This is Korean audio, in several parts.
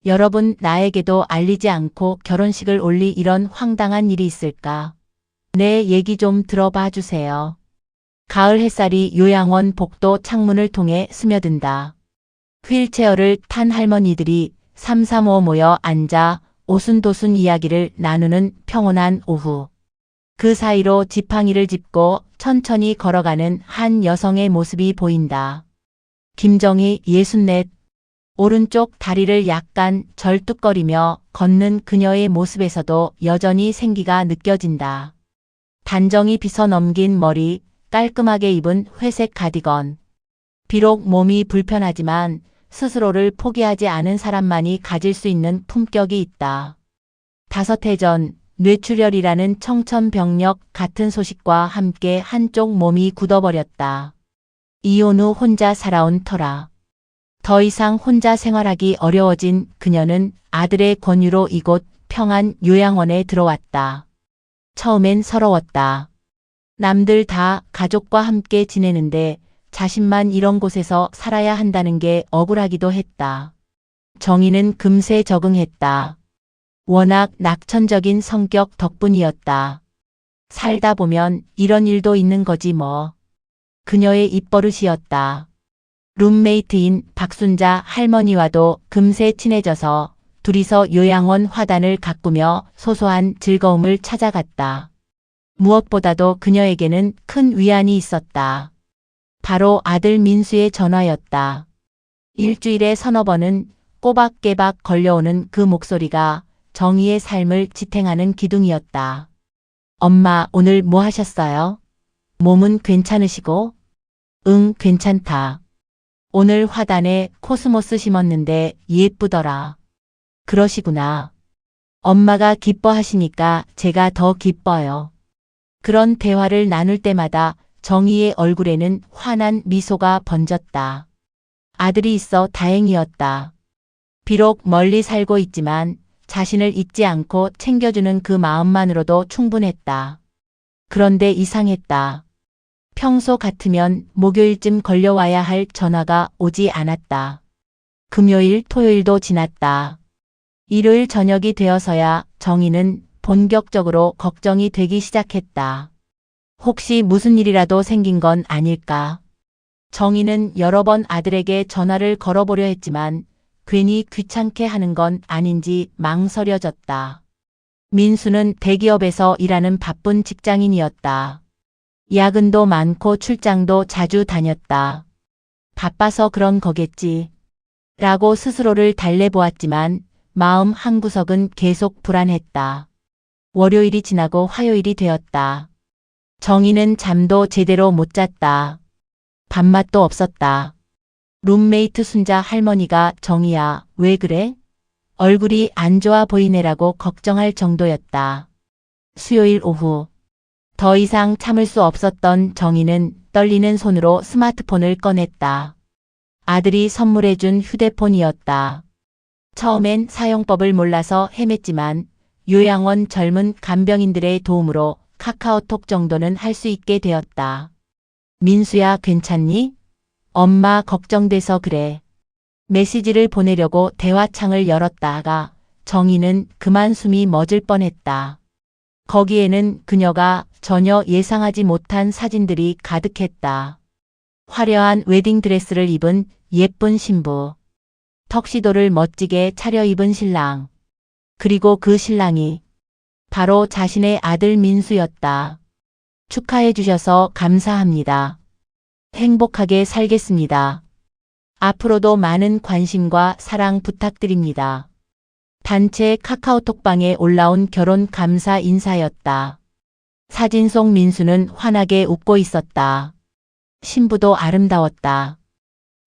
여러분, 나에게도 알리지 않고 결혼식을 올리 이런 황당한 일이 있을까? 내 얘기 좀 들어봐 주세요. 가을 햇살이 요양원 복도 창문을 통해 스며든다. 휠체어를 탄 할머니들이 삼삼오오 모여 앉아 오순도순 이야기를 나누는 평온한 오후. 그 사이로 지팡이를 짚고 천천히 걸어가는 한 여성의 모습이 보인다. 김정희 64. 오른쪽 다리를 약간 절뚝거리며 걷는 그녀의 모습에서도 여전히 생기가 느껴진다. 단정히 빗어 넘긴 머리, 깔끔하게 입은 회색 가디건. 비록 몸이 불편하지만 스스로를 포기하지 않은 사람만이 가질 수 있는 품격이 있다. 5해 전 뇌출혈이라는 청천벽력 같은 소식과 함께 한쪽 몸이 굳어버렸다. 이혼 후 혼자 살아온 터라. 더 이상 혼자 생활하기 어려워진 그녀는 아들의 권유로 이곳 평안 요양원에 들어왔다. 처음엔 서러웠다. 남들 다 가족과 함께 지내는데 자신만 이런 곳에서 살아야 한다는 게 억울하기도 했다. 정희는 금세 적응했다. 워낙 낙천적인 성격 덕분이었다. 살다 보면 이런 일도 있는 거지 뭐. 그녀의 입버릇이었다. 룸메이트인 박순자 할머니와도 금세 친해져서 둘이서 요양원 화단을 가꾸며 소소한 즐거움을 찾아갔다. 무엇보다도 그녀에게는 큰 위안이 있었다. 바로 아들 민수의 전화였다. 일주일에 서너 번은 꼬박깨박 걸려오는 그 목소리가 정희의 삶을 지탱하는 기둥이었다. 엄마, 오늘 뭐 하셨어요? 몸은 괜찮으시고? 응, 괜찮다. 오늘 화단에 코스모스 심었는데 예쁘더라. 그러시구나. 엄마가 기뻐하시니까 제가 더 기뻐요. 그런 대화를 나눌 때마다 정희의 얼굴에는 환한 미소가 번졌다. 아들이 있어 다행이었다. 비록 멀리 살고 있지만 자신을 잊지 않고 챙겨주는 그 마음만으로도 충분했다. 그런데 이상했다. 평소 같으면 목요일쯤 걸려와야 할 전화가 오지 않았다. 금요일, 토요일도 지났다. 일요일 저녁이 되어서야 정희는 본격적으로 걱정이 되기 시작했다. 혹시 무슨 일이라도 생긴 건 아닐까? 정희는 여러 번 아들에게 전화를 걸어보려 했지만 괜히 귀찮게 하는 건 아닌지 망설여졌다. 민수는 대기업에서 일하는 바쁜 직장인이었다. 야근도 많고 출장도 자주 다녔다. 바빠서 그런 거겠지. 라고 스스로를 달래보았지만 마음 한구석은 계속 불안했다. 월요일이 지나고 화요일이 되었다. 정희는 잠도 제대로 못 잤다. 밥맛도 없었다. 룸메이트 순자 할머니가 정희야, 왜 그래? 얼굴이 안 좋아 보이네라고 걱정할 정도였다. 수요일 오후. 더 이상 참을 수 없었던 정희는 떨리는 손으로 스마트폰을 꺼냈다. 아들이 선물해준 휴대폰이었다. 처음엔 사용법을 몰라서 헤맸지만 요양원 젊은 간병인들의 도움으로 카카오톡 정도는 할 수 있게 되었다. 민수야, 괜찮니? 엄마 걱정돼서 그래. 메시지를 보내려고 대화창을 열었다가 정희는 그만 숨이 멎을 뻔했다. 거기에는 그녀가 전혀 예상하지 못한 사진들이 가득했다. 화려한 웨딩드레스를 입은 예쁜 신부. 턱시도를 멋지게 차려입은 신랑. 그리고 그 신랑이 바로 자신의 아들 민수였다. 축하해 주셔서 감사합니다. 행복하게 살겠습니다. 앞으로도 많은 관심과 사랑 부탁드립니다. 단체 카카오톡방에 올라온 결혼 감사 인사였다. 사진 속 민수는 환하게 웃고 있었다. 신부도 아름다웠다.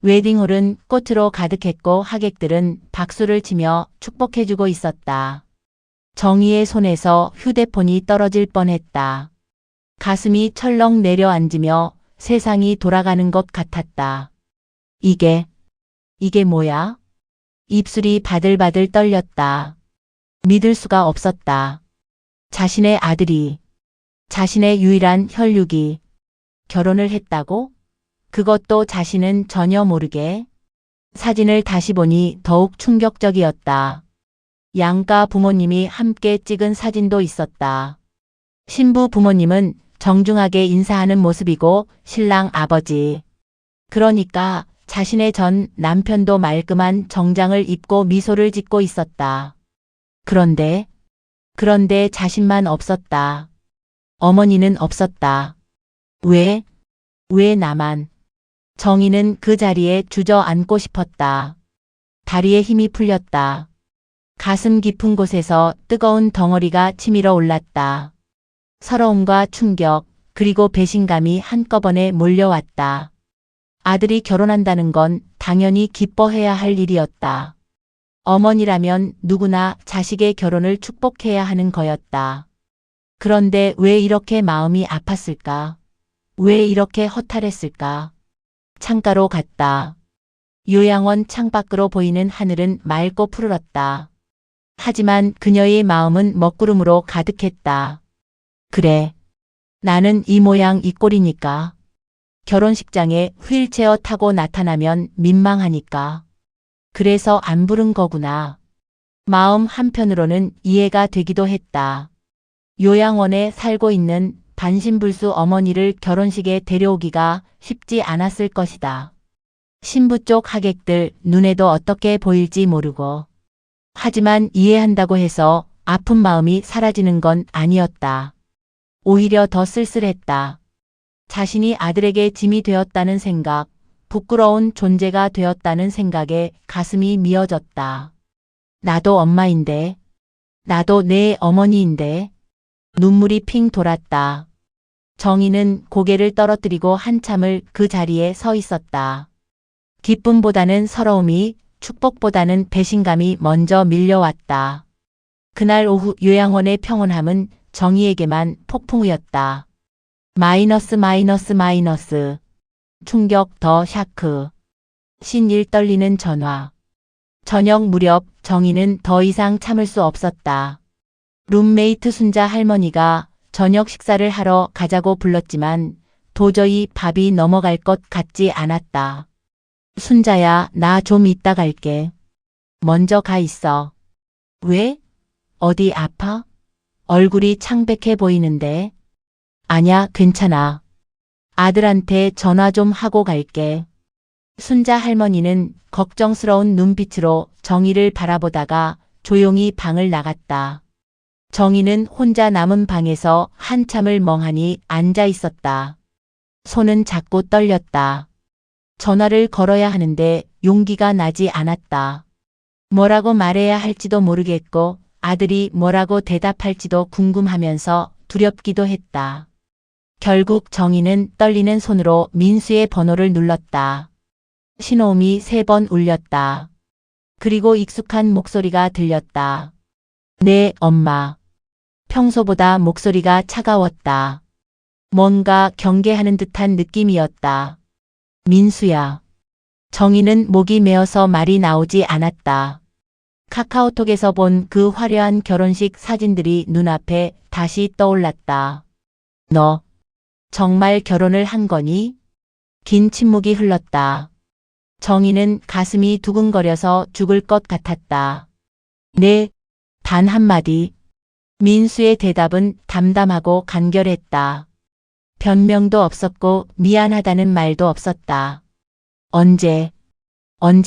웨딩홀은 꽃으로 가득했고 하객들은 박수를 치며 축복해주고 있었다. 정희의 손에서 휴대폰이 떨어질 뻔했다. 가슴이 철렁 내려앉으며 세상이 돌아가는 것 같았다. 이게 뭐야? 입술이 바들바들 떨렸다. 믿을 수가 없었다. 자신의 아들이, 자신의 유일한 혈육이 결혼을 했다고? 그것도 자신은 전혀 모르게? 사진을 다시 보니 더욱 충격적이었다. 양가 부모님이 함께 찍은 사진도 있었다. 신부 부모님은 정중하게 인사하는 모습이고 신랑 아버지, 그러니까 자신의 전 남편도 말끔한 정장을 입고 미소를 짓고 있었다. 그런데 자신만 없었다. 어머니는 없었다. 왜? 왜 나만? 정희는 그 자리에 주저앉고 싶었다. 다리에 힘이 풀렸다. 가슴 깊은 곳에서 뜨거운 덩어리가 치밀어 올랐다. 서러움과 충격, 그리고 배신감이 한꺼번에 몰려왔다. 아들이 결혼한다는 건 당연히 기뻐해야 할 일이었다. 어머니라면 누구나 자식의 결혼을 축복해야 하는 거였다. 그런데 왜 이렇게 마음이 아팠을까? 왜 이렇게 허탈했을까? 창가로 갔다. 요양원 창밖으로 보이는 하늘은 맑고 푸르렀다. 하지만 그녀의 마음은 먹구름으로 가득했다. 그래. 나는 이 모양 이 꼴이니까. 결혼식장에 휠체어 타고 나타나면 민망하니까. 그래서 안 부른 거구나. 마음 한편으로는 이해가 되기도 했다. 요양원에 살고 있는 반신불수 어머니를 결혼식에 데려오기가 쉽지 않았을 것이다. 신부 쪽 하객들 눈에도 어떻게 보일지 모르고. 하지만 이해한다고 해서 아픈 마음이 사라지는 건 아니었다. 오히려 더 쓸쓸했다. 자신이 아들에게 짐이 되었다는 생각, 부끄러운 존재가 되었다는 생각에 가슴이 미어졌다. 나도 엄마인데, 나도 내 어머니인데. 눈물이 핑 돌았다. 정희는 고개를 떨어뜨리고 한참을 그 자리에 서 있었다. 기쁨보다는 서러움이, 축복보다는 배신감이 먼저 밀려왔다. 그날 오후 요양원의 평온함은 정희에게만 폭풍우였다. 마이너스. 충격 더 샤크. 신일 떨리는 전화. 저녁 무렵 정희는 더 이상 참을 수 없었다. 룸메이트 순자 할머니가 저녁 식사를 하러 가자고 불렀지만 도저히 밥이 넘어갈 것 같지 않았다. 순자야, 나 좀 이따 갈게. 먼저 가 있어. 왜? 어디 아파? 얼굴이 창백해 보이는데. 아냐, 괜찮아. 아들한테 전화 좀 하고 갈게. 순자 할머니는 걱정스러운 눈빛으로 정희를 바라보다가 조용히 방을 나갔다. 정희는 혼자 남은 방에서 한참을 멍하니 앉아 있었다. 손은 자꾸 떨렸다. 전화를 걸어야 하는데 용기가 나지 않았다. 뭐라고 말해야 할지도 모르겠고 아들이 뭐라고 대답할지도 궁금하면서 두렵기도 했다. 결국 정희는 떨리는 손으로 민수의 번호를 눌렀다. 신호음이 3번 울렸다. 그리고 익숙한 목소리가 들렸다. 네, 엄마. 평소보다 목소리가 차가웠다. 뭔가 경계하는 듯한 느낌이었다. 민수야. 정희는 목이 메어서 말이 나오지 않았다. 카카오톡에서 본 그 화려한 결혼식 사진들이 눈앞에 다시 떠올랐다. 너 정말 결혼을 한 거니? 긴 침묵이 흘렀다. 정희는 가슴이 두근거려서 죽을 것 같았다. 네, 단 한마디. 민수의 대답은 담담하고 간결했다. 변명도 없었고 미안하다는 말도 없었다. 언제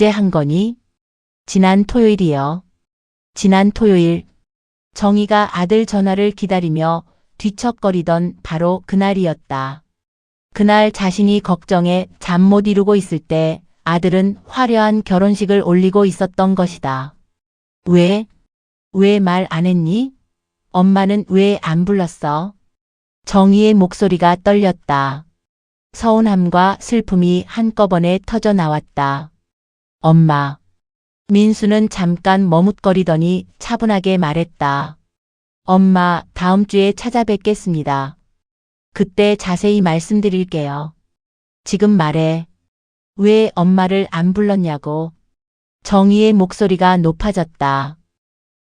한 거니? 지난 토요일이요. 지난 토요일. 정희가 아들 전화를 기다리며 뒤척거리던 바로 그날이었다. 그날 자신이 걱정에 잠 못 이루고 있을 때 아들은 화려한 결혼식을 올리고 있었던 것이다. 왜 말 안 했니? 엄마는 왜 안 불렀어? 정희의 목소리가 떨렸다. 서운함과 슬픔이 한꺼번에 터져 나왔다. 엄마. 민수는 잠깐 머뭇거리더니 차분하게 말했다. 엄마, 다음 주에 찾아뵙겠습니다. 그때 자세히 말씀드릴게요. 지금 말해. 왜 엄마를 안 불렀냐고. 정희의 목소리가 높아졌다.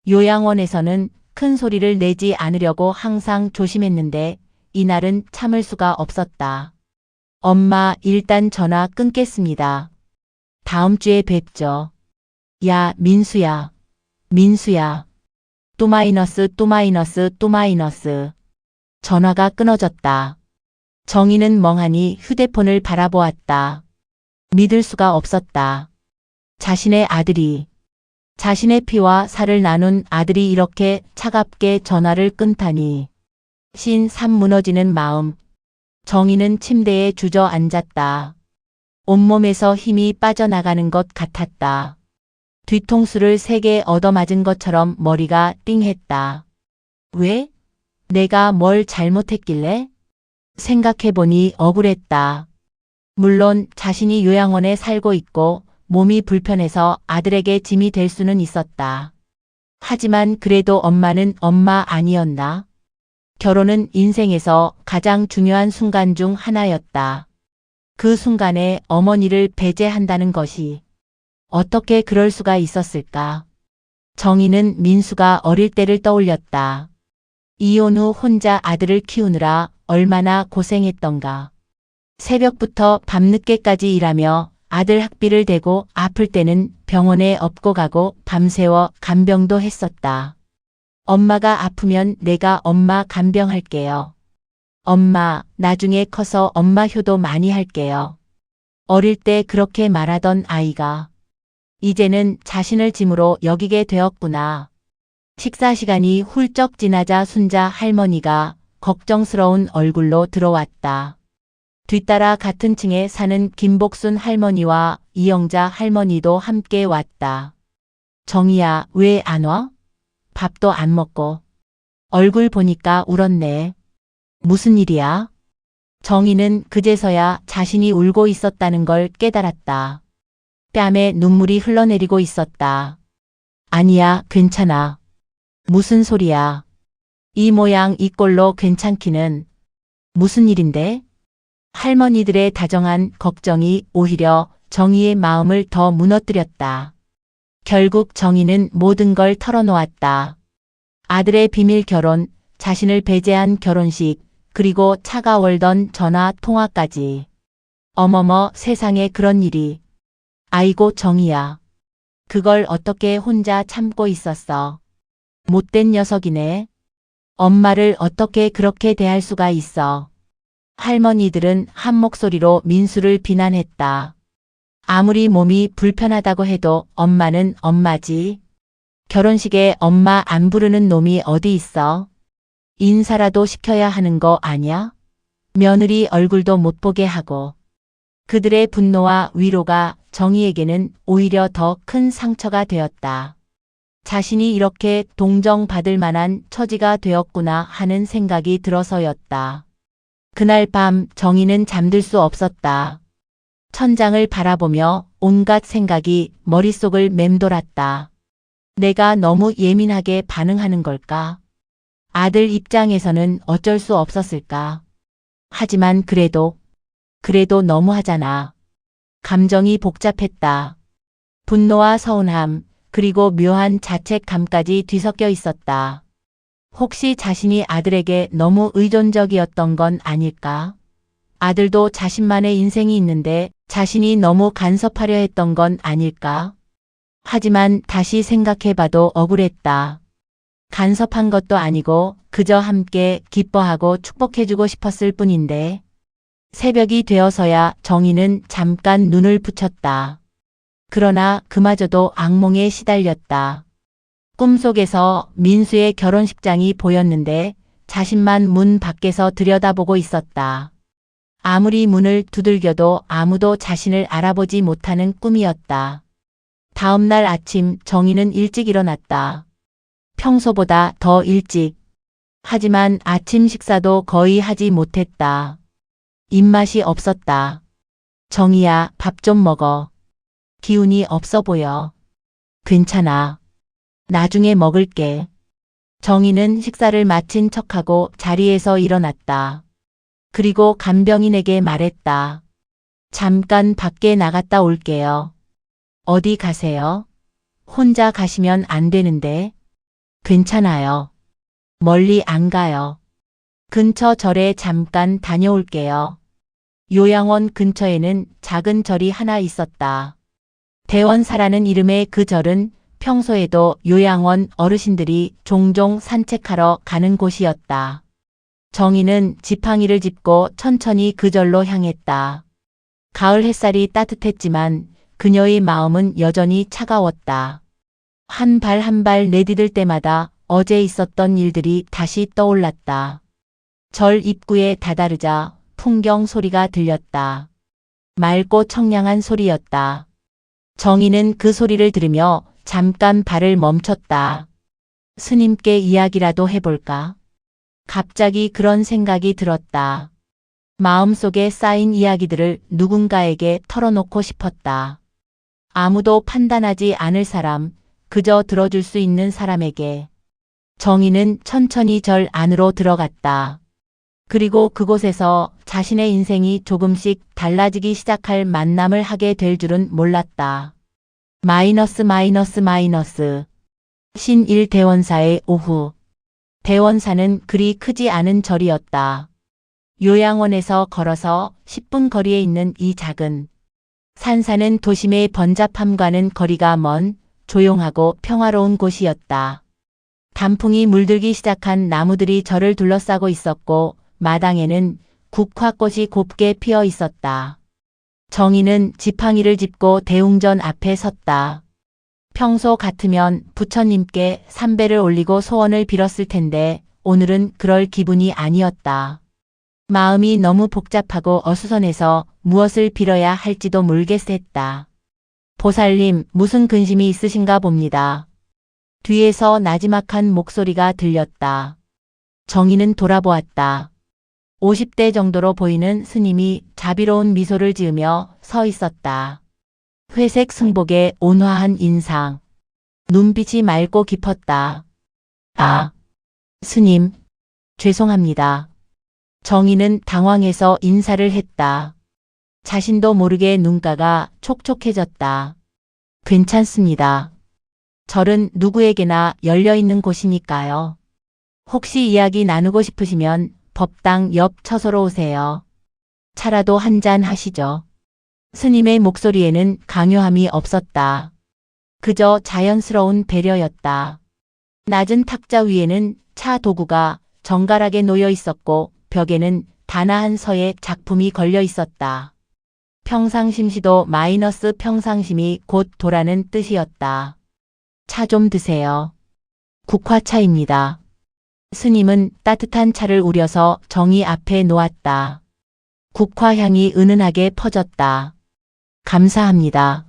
요양원에서는 큰 소리를 내지 않으려고 항상 조심했는데 이날은 참을 수가 없었다. 엄마, 일단 전화 끊겠습니다. 다음 주에 뵙죠. 야, 민수야. 민수야. 또 마이너스 또 마이너스 또 마이너스. 전화가 끊어졌다. 정희는 멍하니 휴대폰을 바라보았다. 믿을 수가 없었다. 자신의 아들이, 자신의 피와 살을 나눈 아들이 이렇게 차갑게 전화를 끊다니. 신삼 무너지는 마음. 정희는 침대에 주저앉았다. 온몸에서 힘이 빠져나가는 것 같았다. 뒤통수를 3개 얻어맞은 것처럼 머리가 띵했다. 왜? 내가 뭘 잘못했길래? 생각해보니 억울했다. 물론 자신이 요양원에 살고 있고 몸이 불편해서 아들에게 짐이 될 수는 있었다. 하지만 그래도 엄마는 엄마 아니었나? 결혼은 인생에서 가장 중요한 순간 중 하나였다. 그 순간에 어머니를 배제한다는 것이 어떻게 그럴 수가 있었을까? 정희는 민수가 어릴 때를 떠올렸다. 이혼 후 혼자 아들을 키우느라 얼마나 고생했던가. 새벽부터 밤늦게까지 일하며 아들 학비를 대고 아플 때는 병원에 업고 가고 밤새워 간병도 했었다. 엄마가 아프면 내가 엄마 간병할게요. 엄마, 나중에 커서 엄마 효도 많이 할게요. 어릴 때 그렇게 말하던 아이가 이제는 자신을 짐으로 여기게 되었구나. 식사 시간이 훌쩍 지나자 순자 할머니가 걱정스러운 얼굴로 들어왔다. 뒤따라 같은 층에 사는 김복순 할머니와 이영자 할머니도 함께 왔다. 정희야, 왜 안 와? 밥도 안 먹고. 얼굴 보니까 울었네. 무슨 일이야? 정희는 그제서야 자신이 울고 있었다는 걸 깨달았다. 뺨에 눈물이 흘러내리고 있었다. 아니야, 괜찮아. 무슨 소리야. 이 모양 이 꼴로 괜찮기는. 무슨 일인데? 할머니들의 다정한 걱정이 오히려 정희의 마음을 더 무너뜨렸다. 결국 정희는 모든 걸 털어놓았다. 아들의 비밀 결혼, 자신을 배제한 결혼식, 그리고 차가월던 전화 통화까지. 어머머, 세상에 그런 일이. 아이고 정희야. 그걸 어떻게 혼자 참고 있었어. 못된 녀석이네. 엄마를 어떻게 그렇게 대할 수가 있어. 할머니들은 한 목소리로 민수를 비난했다. 아무리 몸이 불편하다고 해도 엄마는 엄마지. 결혼식에 엄마 안 부르는 놈이 어디 있어. 인사라도 시켜야 하는 거 아냐? 며느리 얼굴도 못 보게 하고. 그들의 분노와 위로가 정희에게는 오히려 더 큰 상처가 되었다. 자신이 이렇게 동정받을 만한 처지가 되었구나 하는 생각이 들어서였다. 그날 밤 정희는 잠들 수 없었다. 천장을 바라보며 온갖 생각이 머릿속을 맴돌았다. 내가 너무 예민하게 반응하는 걸까? 아들 입장에서는 어쩔 수 없었을까? 하지만 그래도 너무하잖아. 감정이 복잡했다. 분노와 서운함, 그리고 묘한 자책감까지 뒤섞여 있었다. 혹시 자신이 아들에게 너무 의존적이었던 건 아닐까? 아들도 자신만의 인생이 있는데 자신이 너무 간섭하려 했던 건 아닐까? 하지만 다시 생각해봐도 억울했다. 간섭한 것도 아니고 그저 함께 기뻐하고 축복해주고 싶었을 뿐인데. 새벽이 되어서야 정희는 잠깐 눈을 붙였다. 그러나 그마저도 악몽에 시달렸다. 꿈속에서 민수의 결혼식장이 보였는데 자신만 문 밖에서 들여다보고 있었다. 아무리 문을 두들겨도 아무도 자신을 알아보지 못하는 꿈이었다. 다음 날 아침 정희는 일찍 일어났다. 평소보다 더 일찍. 하지만 아침 식사도 거의 하지 못했다. 입맛이 없었다. 정희야, 밥 좀 먹어. 기운이 없어 보여. 괜찮아. 나중에 먹을게. 정희는 식사를 마친 척하고 자리에서 일어났다. 그리고 간병인에게 말했다. 잠깐 밖에 나갔다 올게요. 어디 가세요? 혼자 가시면 안 되는데. 괜찮아요. 멀리 안 가요. 근처 절에 잠깐 다녀올게요. 요양원 근처에는 작은 절이 하나 있었다. 대원사라는 이름의 그 절은 평소에도 요양원 어르신들이 종종 산책하러 가는 곳이었다. 정희는 지팡이를 짚고 천천히 그 절로 향했다. 가을 햇살이 따뜻했지만 그녀의 마음은 여전히 차가웠다. 한 발 한 발 내디딜 때마다 어제 있었던 일들이 다시 떠올랐다. 절 입구에 다다르자 풍경 소리가 들렸다. 맑고 청량한 소리였다. 정희는 그 소리를 들으며 잠깐 발을 멈췄다. 스님께 이야기라도 해볼까? 갑자기 그런 생각이 들었다. 마음속에 쌓인 이야기들을 누군가에게 털어놓고 싶었다. 아무도 판단하지 않을 사람, 그저 들어줄 수 있는 사람에게. 정희는 천천히 절 안으로 들어갔다. 그리고 그곳에서 자신의 인생이 조금씩 달라지기 시작할 만남을 하게 될 줄은 몰랐다. 마이너스. 신일 대원사의 오후. 대원사는 그리 크지 않은 절이었다. 요양원에서 걸어서 10분 거리에 있는 이 작은 산사는 도심의 번잡함과는 거리가 먼 조용하고 평화로운 곳이었다. 단풍이 물들기 시작한 나무들이 절을 둘러싸고 있었고 마당에는 국화꽃이 곱게 피어 있었다. 정희는 지팡이를 짚고 대웅전 앞에 섰다. 평소 같으면 부처님께 삼배를 올리고 소원을 빌었을 텐데 오늘은 그럴 기분이 아니었다. 마음이 너무 복잡하고 어수선해서 무엇을 빌어야 할지도 모르겠었다. 보살님, 무슨 근심이 있으신가 봅니다. 뒤에서 나지막한 목소리가 들렸다. 정희는 돌아보았다. 50대 정도로 보이는 스님이 자비로운 미소를 지으며 서 있었다. 회색 승복에 온화한 인상. 눈빛이 맑고 깊었다. 아, 스님, 죄송합니다. 정희는 당황해서 인사를 했다. 자신도 모르게 눈가가 촉촉해졌다. 괜찮습니다. 절은 누구에게나 열려있는 곳이니까요. 혹시 이야기 나누고 싶으시면 법당 옆 처소로 오세요. 차라도 한잔 하시죠. 스님의 목소리에는 강요함이 없었다. 그저 자연스러운 배려였다. 낮은 탁자 위에는 차 도구가 정갈하게 놓여 있었고 벽에는 단아한 서예 작품이 걸려 있었다. 평상심시도 마이너스 평상심이 곧 도라는 뜻이었다. 차 좀 드세요. 국화차입니다. 스님은 따뜻한 차를 우려서 정희 앞에 놓았다. 국화향이 은은하게 퍼졌다. 감사합니다.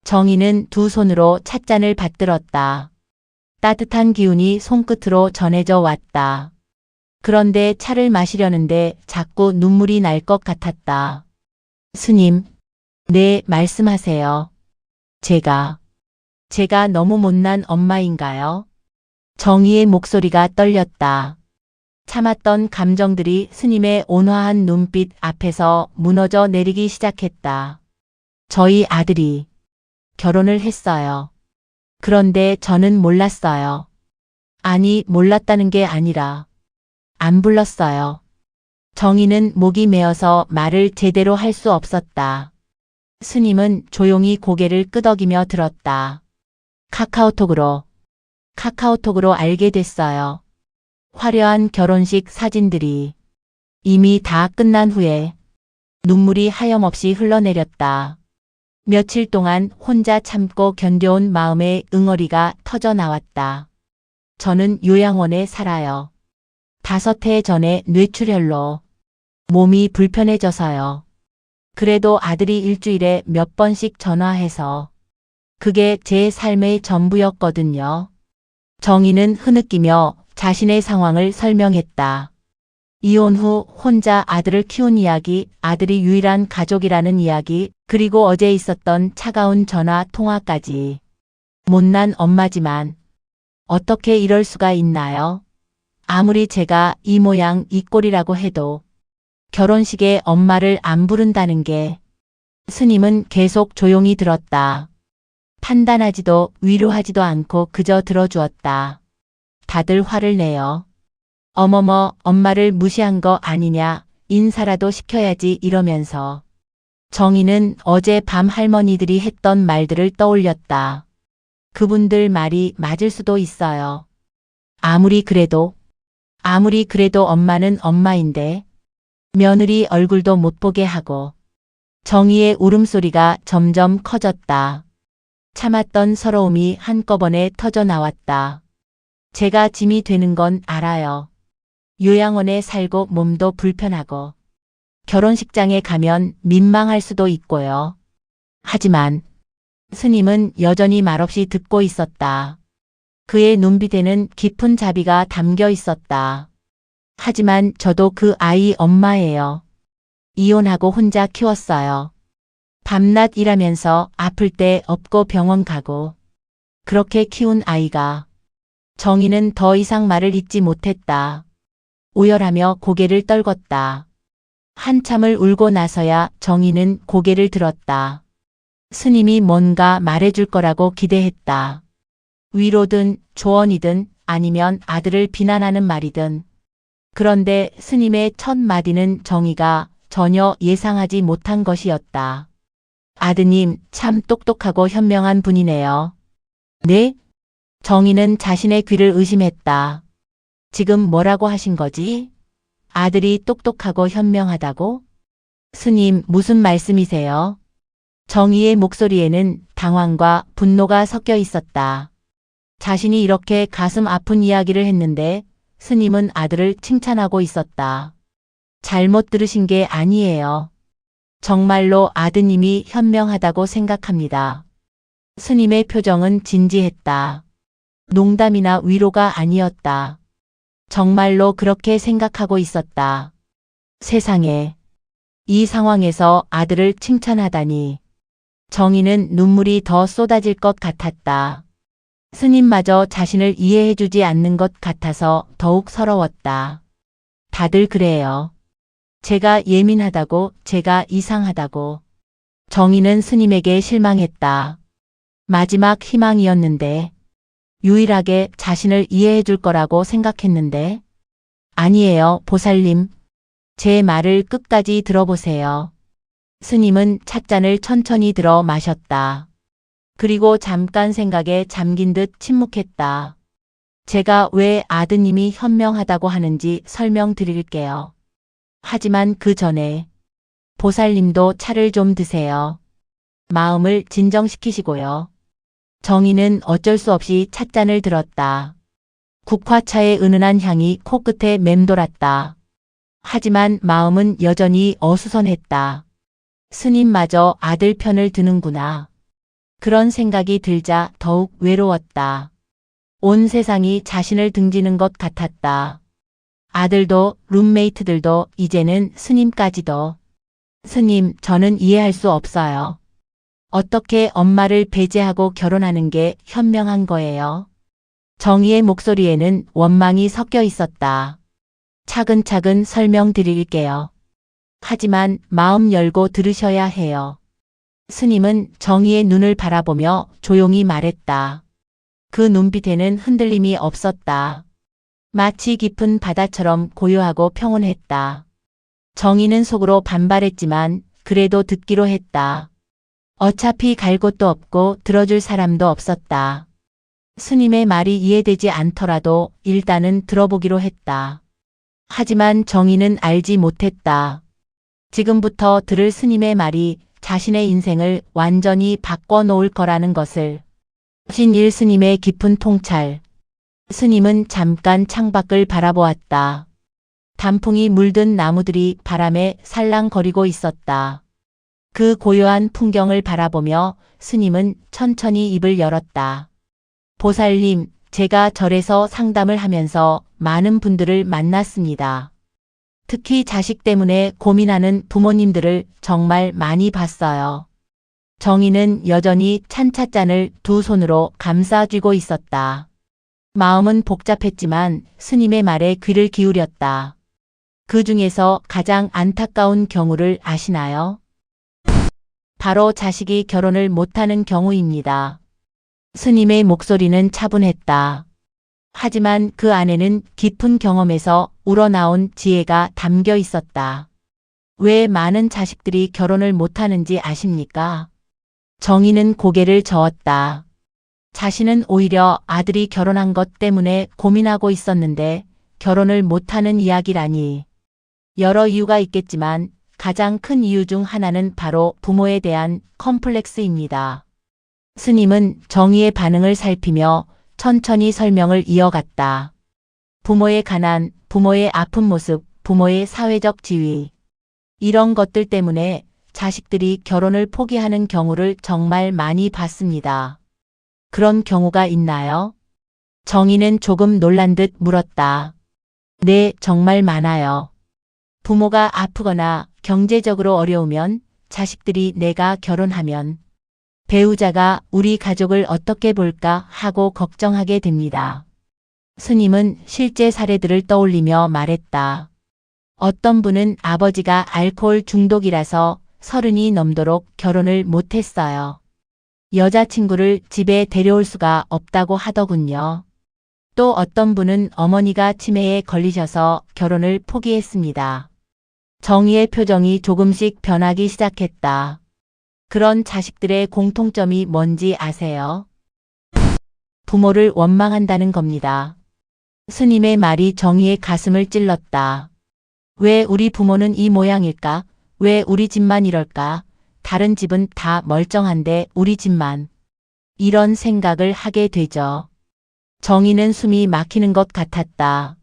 정희는 두 손으로 찻잔을 받들었다. 따뜻한 기운이 손끝으로 전해져 왔다. 그런데 차를 마시려는데 자꾸 눈물이 날 것 같았다. 스님, 네, 말씀하세요. 제가 너무 못난 엄마인가요? 정희의 목소리가 떨렸다. 참았던 감정들이 스님의 온화한 눈빛 앞에서 무너져 내리기 시작했다. 저희 아들이 결혼을 했어요. 그런데 저는 몰랐어요. 아니, 몰랐다는 게 아니라 안 불렀어요. 정희는 목이 메어서 말을 제대로 할 수 없었다. 스님은 조용히 고개를 끄덕이며 들었다. 카카오톡으로 알게 됐어요. 화려한 결혼식 사진들이 이미 다 끝난 후에 눈물이 하염없이 흘러내렸다. 며칠 동안 혼자 참고 견뎌온 마음의 응어리가 터져 나왔다. 저는 요양원에 살아요. 5해 전에 뇌출혈로 몸이 불편해져서요. 그래도 아들이 일주일에 몇 번씩 전화해서 그게 제 삶의 전부였거든요. 정희는 흐느끼며 자신의 상황을 설명했다. 이혼 후 혼자 아들을 키운 이야기, 아들이 유일한 가족이라는 이야기, 그리고 어제 있었던 차가운 전화 통화까지. 못난 엄마지만 어떻게 이럴 수가 있나요? 아무리 제가 이 모양 이 꼴이라고 해도 결혼식에 엄마를 안 부른다는 게. 스님은 계속 조용히 들었다. 판단하지도 위로하지도 않고 그저 들어주었다. 다들 화를 내요. 어머머, 엄마를 무시한 거 아니냐, 인사라도 시켜야지 이러면서. 정희는 어제 밤 할머니들이 했던 말들을 떠올렸다. 그분들 말이 맞을 수도 있어요. 아무리 그래도 엄마는 엄마인데 며느리 얼굴도 못 보게 하고. 정희의 울음소리가 점점 커졌다. 참았던 서러움이 한꺼번에 터져 나왔다. 제가 짐이 되는 건 알아요. 요양원에 살고 몸도 불편하고 결혼식장에 가면 민망할 수도 있고요. 하지만 스님은 여전히 말없이 듣고 있었다. 그의 눈빛에는 깊은 자비가 담겨 있었다. 하지만 저도 그 아이 엄마예요. 이혼하고 혼자 키웠어요. 밤낮 일하면서 아플 때 업고 병원 가고 그렇게 키운 아이가. 정희는 더 이상 말을 잇지 못했다. 오열하며 고개를 떨궜다. 한참을 울고 나서야 정희는 고개를 들었다. 스님이 뭔가 말해줄 거라고 기대했다. 위로든 조언이든 아니면 아들을 비난하는 말이든. 그런데 스님의 첫 마디는 정희가 전혀 예상하지 못한 것이었다. 아드님 참 똑똑하고 현명한 분이네요. 네? 정희는 자신의 귀를 의심했다. 지금 뭐라고 하신 거지? 아들이 똑똑하고 현명하다고? 스님 무슨 말씀이세요? 정희의 목소리에는 당황과 분노가 섞여 있었다. 자신이 이렇게 가슴 아픈 이야기를 했는데 스님은 아들을 칭찬하고 있었다. 잘못 들으신 게 아니에요. 정말로 아드님이 현명하다고 생각합니다. 스님의 표정은 진지했다. 농담이나 위로가 아니었다. 정말로 그렇게 생각하고 있었다. 세상에. 이 상황에서 아들을 칭찬하다니. 정희는 눈물이 더 쏟아질 것 같았다. 스님마저 자신을 이해해주지 않는 것 같아서 더욱 서러웠다. 다들 그래요. 제가 예민하다고, 제가 이상하다고. 정희는 스님에게 실망했다. 마지막 희망이었는데, 유일하게 자신을 이해해 줄 거라고 생각했는데, 아니에요, 보살님. 제 말을 끝까지 들어보세요. 스님은 찻잔을 천천히 들어 마셨다. 그리고 잠깐 생각에 잠긴 듯 침묵했다. 제가 왜 아드님이 현명하다고 하는지 설명드릴게요. 하지만 그 전에 보살님도 차를 좀 드세요. 마음을 진정시키시고요. 정희는 어쩔 수 없이 찻잔을 들었다. 국화차의 은은한 향이 코끝에 맴돌았다. 하지만 마음은 여전히 어수선했다. 스님마저 아들 편을 드는구나. 그런 생각이 들자 더욱 외로웠다. 온 세상이 자신을 등지는 것 같았다. 아들도 룸메이트들도 이제는 스님까지도. 스님, 저는 이해할 수 없어요. 어떻게 엄마를 배제하고 결혼하는 게 현명한 거예요? 정희의 목소리에는 원망이 섞여 있었다. 차근차근 설명드릴게요. 하지만 마음 열고 들으셔야 해요. 스님은 정희의 눈을 바라보며 조용히 말했다. 그 눈빛에는 흔들림이 없었다. 마치 깊은 바다처럼 고요하고 평온했다. 정희는 속으로 반발했지만 그래도 듣기로 했다. 어차피 갈 곳도 없고 들어줄 사람도 없었다. 스님의 말이 이해되지 않더라도 일단은 들어보기로 했다. 하지만 정희는 알지 못했다. 지금부터 들을 스님의 말이 자신의 인생을 완전히 바꿔놓을 거라는 것을. 신일 스님의 깊은 통찰. 스님은 잠깐 창밖을 바라보았다. 단풍이 물든 나무들이 바람에 살랑거리고 있었다. 그 고요한 풍경을 바라보며 스님은 천천히 입을 열었다. 보살님, 제가 절에서 상담을 하면서 많은 분들을 만났습니다. 특히 자식 때문에 고민하는 부모님들을 정말 많이 봤어요. 정희는 여전히 찬 찻잔을 두 손으로 감싸쥐고 있었다. 마음은 복잡했지만 스님의 말에 귀를 기울였다. 그 중에서 가장 안타까운 경우를 아시나요? 바로 자식이 결혼을 못하는 경우입니다. 스님의 목소리는 차분했다. 하지만 그 안에는 깊은 경험에서 우러나온 지혜가 담겨 있었다. 왜 많은 자식들이 결혼을 못하는지 아십니까? 정희는 고개를 저었다. 자신은 오히려 아들이 결혼한 것 때문에 고민하고 있었는데 결혼을 못하는 이야기라니. 여러 이유가 있겠지만 가장 큰 이유 중 하나는 바로 부모에 대한 컴플렉스입니다. 스님은 정희의 반응을 살피며 천천히 설명을 이어갔다. 부모의 가난, 부모의 아픈 모습, 부모의 사회적 지위. 이런 것들 때문에 자식들이 결혼을 포기하는 경우를 정말 많이 봤습니다. 그런 경우가 있나요? 정희는 조금 놀란 듯 물었다. 네, 정말 많아요. 부모가 아프거나 경제적으로 어려우면 자식들이 내가 결혼하면 배우자가 우리 가족을 어떻게 볼까 하고 걱정하게 됩니다. 스님은 실제 사례들을 떠올리며 말했다. 어떤 분은 아버지가 알코올 중독이라서 30이 넘도록 결혼을 못했어요. 여자친구를 집에 데려올 수가 없다고 하더군요. 또 어떤 분은 어머니가 치매에 걸리셔서 결혼을 포기했습니다. 정희의 표정이 조금씩 변하기 시작했다. 그런 자식들의 공통점이 뭔지 아세요? 부모를 원망한다는 겁니다. 스님의 말이 정희의 가슴을 찔렀다. 왜 우리 부모는 이 모양일까? 왜 우리 집만 이럴까? 다른 집은 다 멀쩡한데 우리 집만. 이런 생각을 하게 되죠. 정희는 숨이 막히는 것 같았다.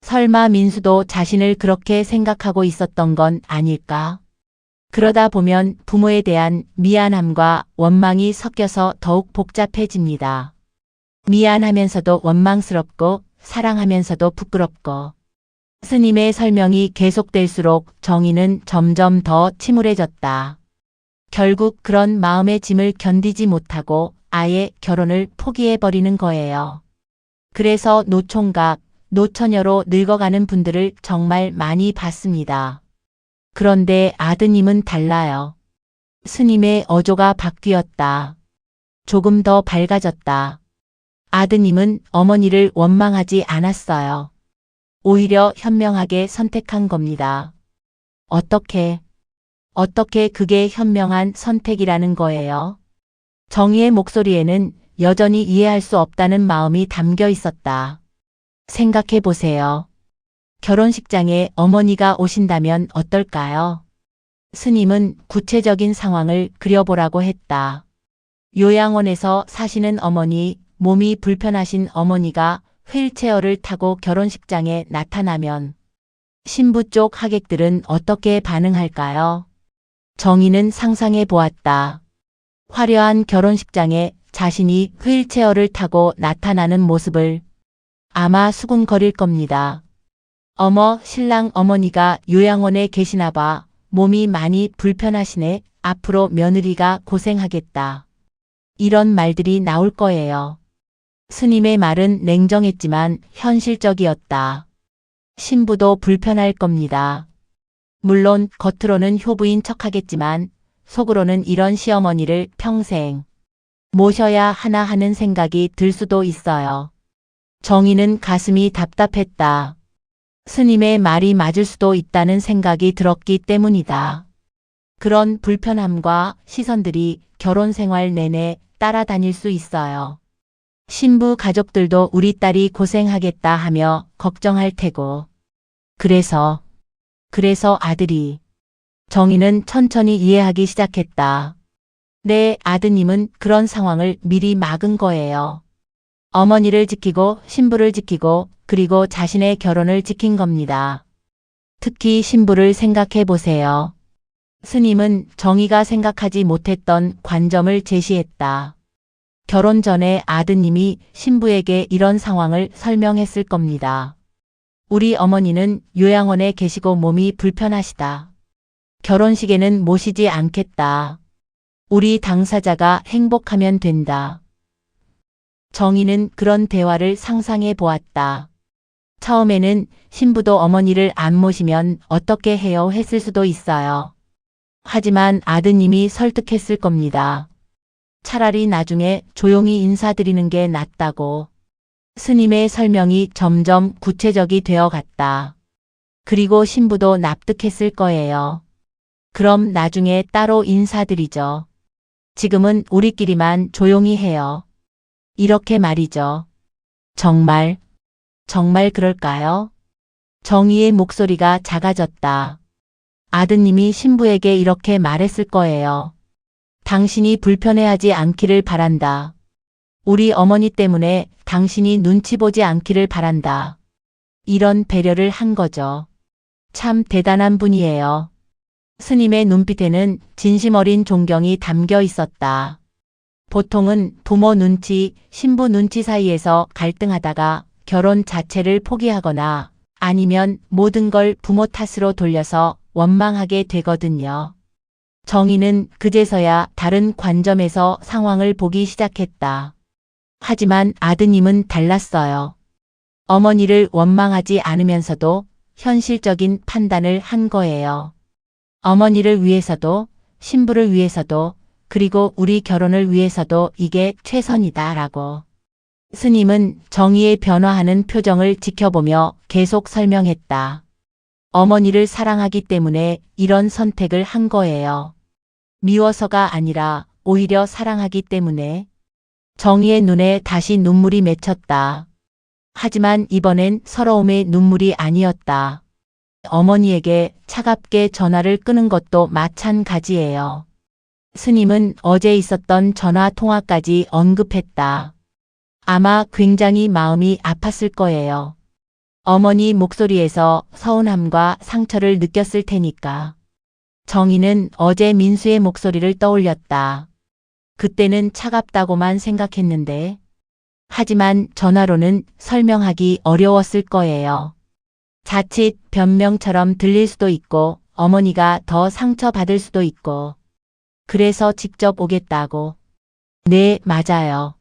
설마 민수도 자신을 그렇게 생각하고 있었던 건 아닐까? 그러다 보면 부모에 대한 미안함과 원망이 섞여서 더욱 복잡해집니다. 미안하면서도 원망스럽고 사랑하면서도 부끄럽고. 스님의 설명이 계속될수록 정희는 점점 더 침울해졌다. 결국 그런 마음의 짐을 견디지 못하고 아예 결혼을 포기해버리는 거예요. 그래서 노총각, 노처녀로 늙어가는 분들을 정말 많이 봤습니다. 그런데 아드님은 달라요. 스님의 어조가 바뀌었다. 조금 더 밝아졌다. 아드님은 어머니를 원망하지 않았어요. 오히려 현명하게 선택한 겁니다. 어떻게 그게 현명한 선택이라는 거예요? 정희의 목소리에는 여전히 이해할 수 없다는 마음이 담겨 있었다. 생각해 보세요. 결혼식장에 어머니가 오신다면 어떨까요? 스님은 구체적인 상황을 그려보라고 했다. 요양원에서 사시는 어머니, 몸이 불편하신 어머니가 휠체어를 타고 결혼식장에 나타나면 신부 쪽 하객들은 어떻게 반응할까요? 정희는 상상해 보았다. 화려한 결혼식장에 자신이 휠체어를 타고 나타나는 모습을 아마 수군거릴 겁니다. 어머, 신랑 어머니가 요양원에 계시나 봐. 몸이 많이 불편하시네. 앞으로 며느리가 고생하겠다. 이런 말들이 나올 거예요. 스님의 말은 냉정했지만 현실적이었다. 신부도 불편할 겁니다. 물론 겉으로는 효부인 척하겠지만 속으로는 이런 시어머니를 평생 모셔야 하나 하는 생각이 들 수도 있어요. 정희는 가슴이 답답했다. 스님의 말이 맞을 수도 있다는 생각이 들었기 때문이다. 그런 불편함과 시선들이 결혼 생활 내내 따라다닐 수 있어요. 신부 가족들도 우리 딸이 고생하겠다 하며 걱정할 테고. 그래서 아들이. 정희는 천천히 이해하기 시작했다. 네, 아드님은 그런 상황을 미리 막은 거예요. 어머니를 지키고 신부를 지키고 그리고 자신의 결혼을 지킨 겁니다. 특히 신부를 생각해 보세요. 스님은 정희가 생각하지 못했던 관점을 제시했다. 결혼 전에 아드님이 신부에게 이런 상황을 설명했을 겁니다. 우리 어머니는 요양원에 계시고 몸이 불편하시다. 결혼식에는 모시지 않겠다. 우리 당사자가 행복하면 된다. 정희는 그런 대화를 상상해 보았다. 처음에는 신부도 어머니를 안 모시면 어떻게 해요 했을 수도 있어요. 하지만 아드님이 설득했을 겁니다. 차라리 나중에 조용히 인사드리는 게 낫다고. 스님의 설명이 점점 구체적이 되어 갔다. 그리고 신부도 납득했을 거예요. 그럼 나중에 따로 인사드리죠. 지금은 우리끼리만 조용히 해요. 이렇게 말이죠. 정말 그럴까요? 정희의 목소리가 작아졌다. 아드님이 신부에게 이렇게 말했을 거예요. 당신이 불편해하지 않기를 바란다. 우리 어머니 때문에 당신이 눈치 보지 않기를 바란다. 이런 배려를 한 거죠. 참 대단한 분이에요. 스님의 눈빛에는 진심 어린 존경이 담겨 있었다. 보통은 부모 눈치, 신부 눈치 사이에서 갈등하다가 결혼 자체를 포기하거나 아니면 모든 걸 부모 탓으로 돌려서 원망하게 되거든요. 정희는 그제서야 다른 관점에서 상황을 보기 시작했다. 하지만 아드님은 달랐어요. 어머니를 원망하지 않으면서도 현실적인 판단을 한 거예요. 어머니를 위해서도, 신부를 위해서도, 그리고 우리 결혼을 위해서도 이게 최선이다라고. 스님은 정희의 변화하는 표정을 지켜보며 계속 설명했다. 어머니를 사랑하기 때문에 이런 선택을 한 거예요. 미워서가 아니라 오히려 사랑하기 때문에. 정희의 눈에 다시 눈물이 맺혔다. 하지만 이번엔 서러움의 눈물이 아니었다. 어머니에게 차갑게 전화를 끊은 것도 마찬가지예요. 스님은 어제 있었던 전화 통화까지 언급했다. 아마 굉장히 마음이 아팠을 거예요. 어머니 목소리에서 서운함과 상처를 느꼈을 테니까. 정희는 어제 민수의 목소리를 떠올렸다. 그때는 차갑다고만 생각했는데. 하지만 전화로는 설명하기 어려웠을 거예요. 자칫 변명처럼 들릴 수도 있고 어머니가 더 상처받을 수도 있고. 그래서 직접 오겠다고. 네, 맞아요.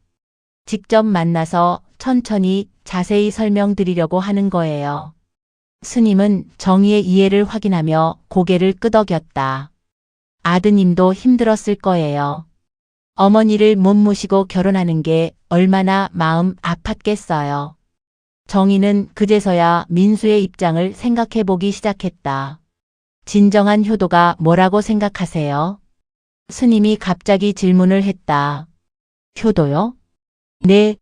직접 만나서 천천히 자세히 설명드리려고 하는 거예요. 스님은 정희의 이해를 확인하며 고개를 끄덕였다. 아드님도 힘들었을 거예요. 어머니를 못 모시고 결혼하는 게 얼마나 마음 아팠겠어요. 정희는 그제서야 민수의 입장을 생각해 보기 시작했다. 진정한 효도가 뭐라고 생각하세요? 스님이 갑자기 질문을 했다. 효도요? 네.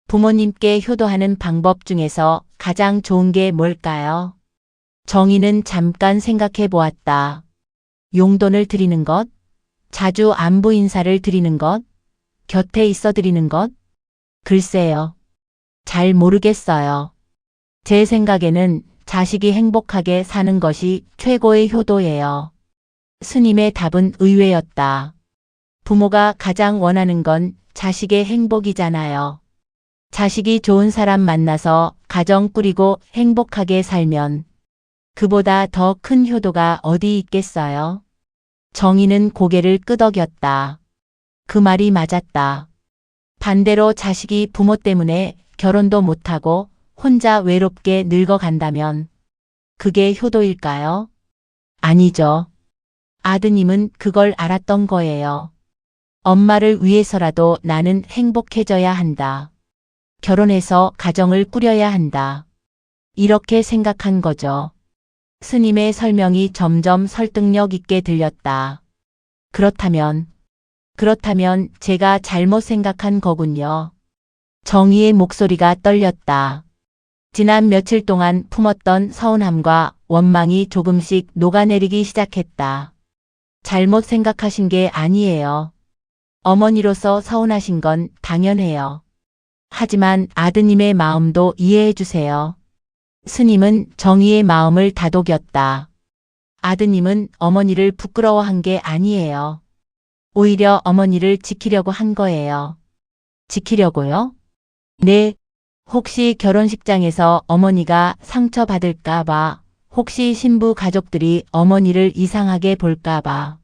부모님께 효도하는 방법 중에서 가장 좋은 게 뭘까요? 정희는 잠깐 생각해 보았다. 용돈을 드리는 것? 자주 안부 인사를 드리는 것? 곁에 있어 드리는 것? 글쎄요. 잘 모르겠어요. 제 생각에는 자식이 행복하게 사는 것이 최고의 효도예요. 스님의 답은 의외였다. 부모가 가장 원하는 건 자식의 행복이잖아요. 자식이 좋은 사람 만나서 가정 꾸리고 행복하게 살면 그보다 더 큰 효도가 어디 있겠어요? 정희는 고개를 끄덕였다. 그 말이 맞았다. 반대로 자식이 부모 때문에 결혼도 못하고 혼자 외롭게 늙어간다면 그게 효도일까요? 아니죠. 아드님은 그걸 알았던 거예요. 엄마를 위해서라도 나는 행복해져야 한다. 결혼해서 가정을 꾸려야 한다. 이렇게 생각한 거죠. 스님의 설명이 점점 설득력 있게 들렸다. 그렇다면 제가 잘못 생각한 거군요. 정희의 목소리가 떨렸다. 지난 며칠 동안 품었던 서운함과 원망이 조금씩 녹아내리기 시작했다. 잘못 생각하신 게 아니에요. 어머니로서 서운하신 건 당연해요. 하지만 아드님의 마음도 이해해 주세요. 스님은 정희의 마음을 다독였다. 아드님은 어머니를 부끄러워한 게 아니에요. 오히려 어머니를 지키려고 한 거예요. 지키려고요? 네. 혹시 결혼식장에서 어머니가 상처받을까 봐, 혹시 신부 가족들이 어머니를 이상하게 볼까 봐.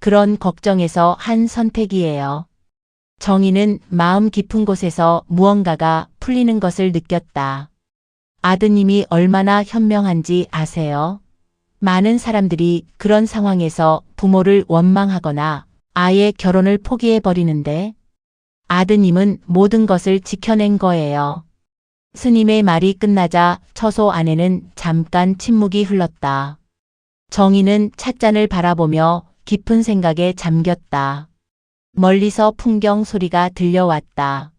그런 걱정에서 한 선택이에요. 정희는 마음 깊은 곳에서 무언가가 풀리는 것을 느꼈다. 아드님이 얼마나 현명한지 아세요? 많은 사람들이 그런 상황에서 부모를 원망하거나 아예 결혼을 포기해버리는데 아드님은 모든 것을 지켜낸 거예요. 스님의 말이 끝나자 처소 안에는 잠깐 침묵이 흘렀다. 정희는 찻잔을 바라보며 깊은 생각에 잠겼다. 멀리서 풍경 소리가 들려왔다.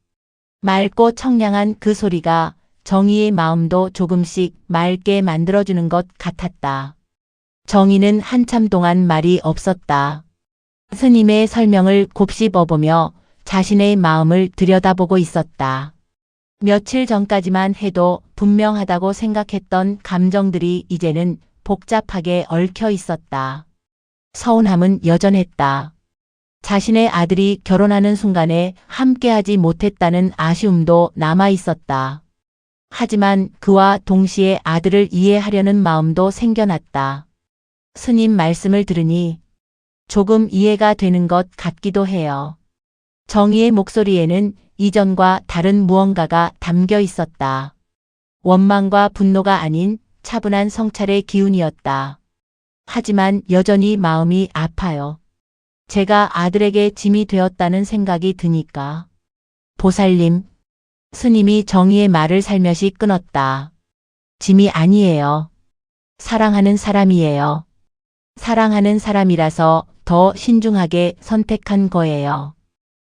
맑고 청량한 그 소리가 정희의 마음도 조금씩 맑게 만들어주는 것 같았다. 정희는 한참 동안 말이 없었다. 스님의 설명을 곱씹어보며 자신의 마음을 들여다보고 있었다. 며칠 전까지만 해도 분명하다고 생각했던 감정들이 이제는 복잡하게 얽혀 있었다. 서운함은 여전했다. 자신의 아들이 결혼하는 순간에 함께하지 못했다는 아쉬움도 남아 있었다. 하지만 그와 동시에 아들을 이해하려는 마음도 생겨났다. 스님 말씀을 들으니 조금 이해가 되는 것 같기도 해요. 정희의 목소리에는 이전과 다른 무언가가 담겨 있었다. 원망과 분노가 아닌 차분한 성찰의 기운이었다. 하지만 여전히 마음이 아파요. 제가 아들에게 짐이 되었다는 생각이 드니까. 보살님, 스님이 정희의 말을 살며시 끊었다. 짐이 아니에요. 사랑하는 사람이에요. 사랑하는 사람이라서 더 신중하게 선택한 거예요.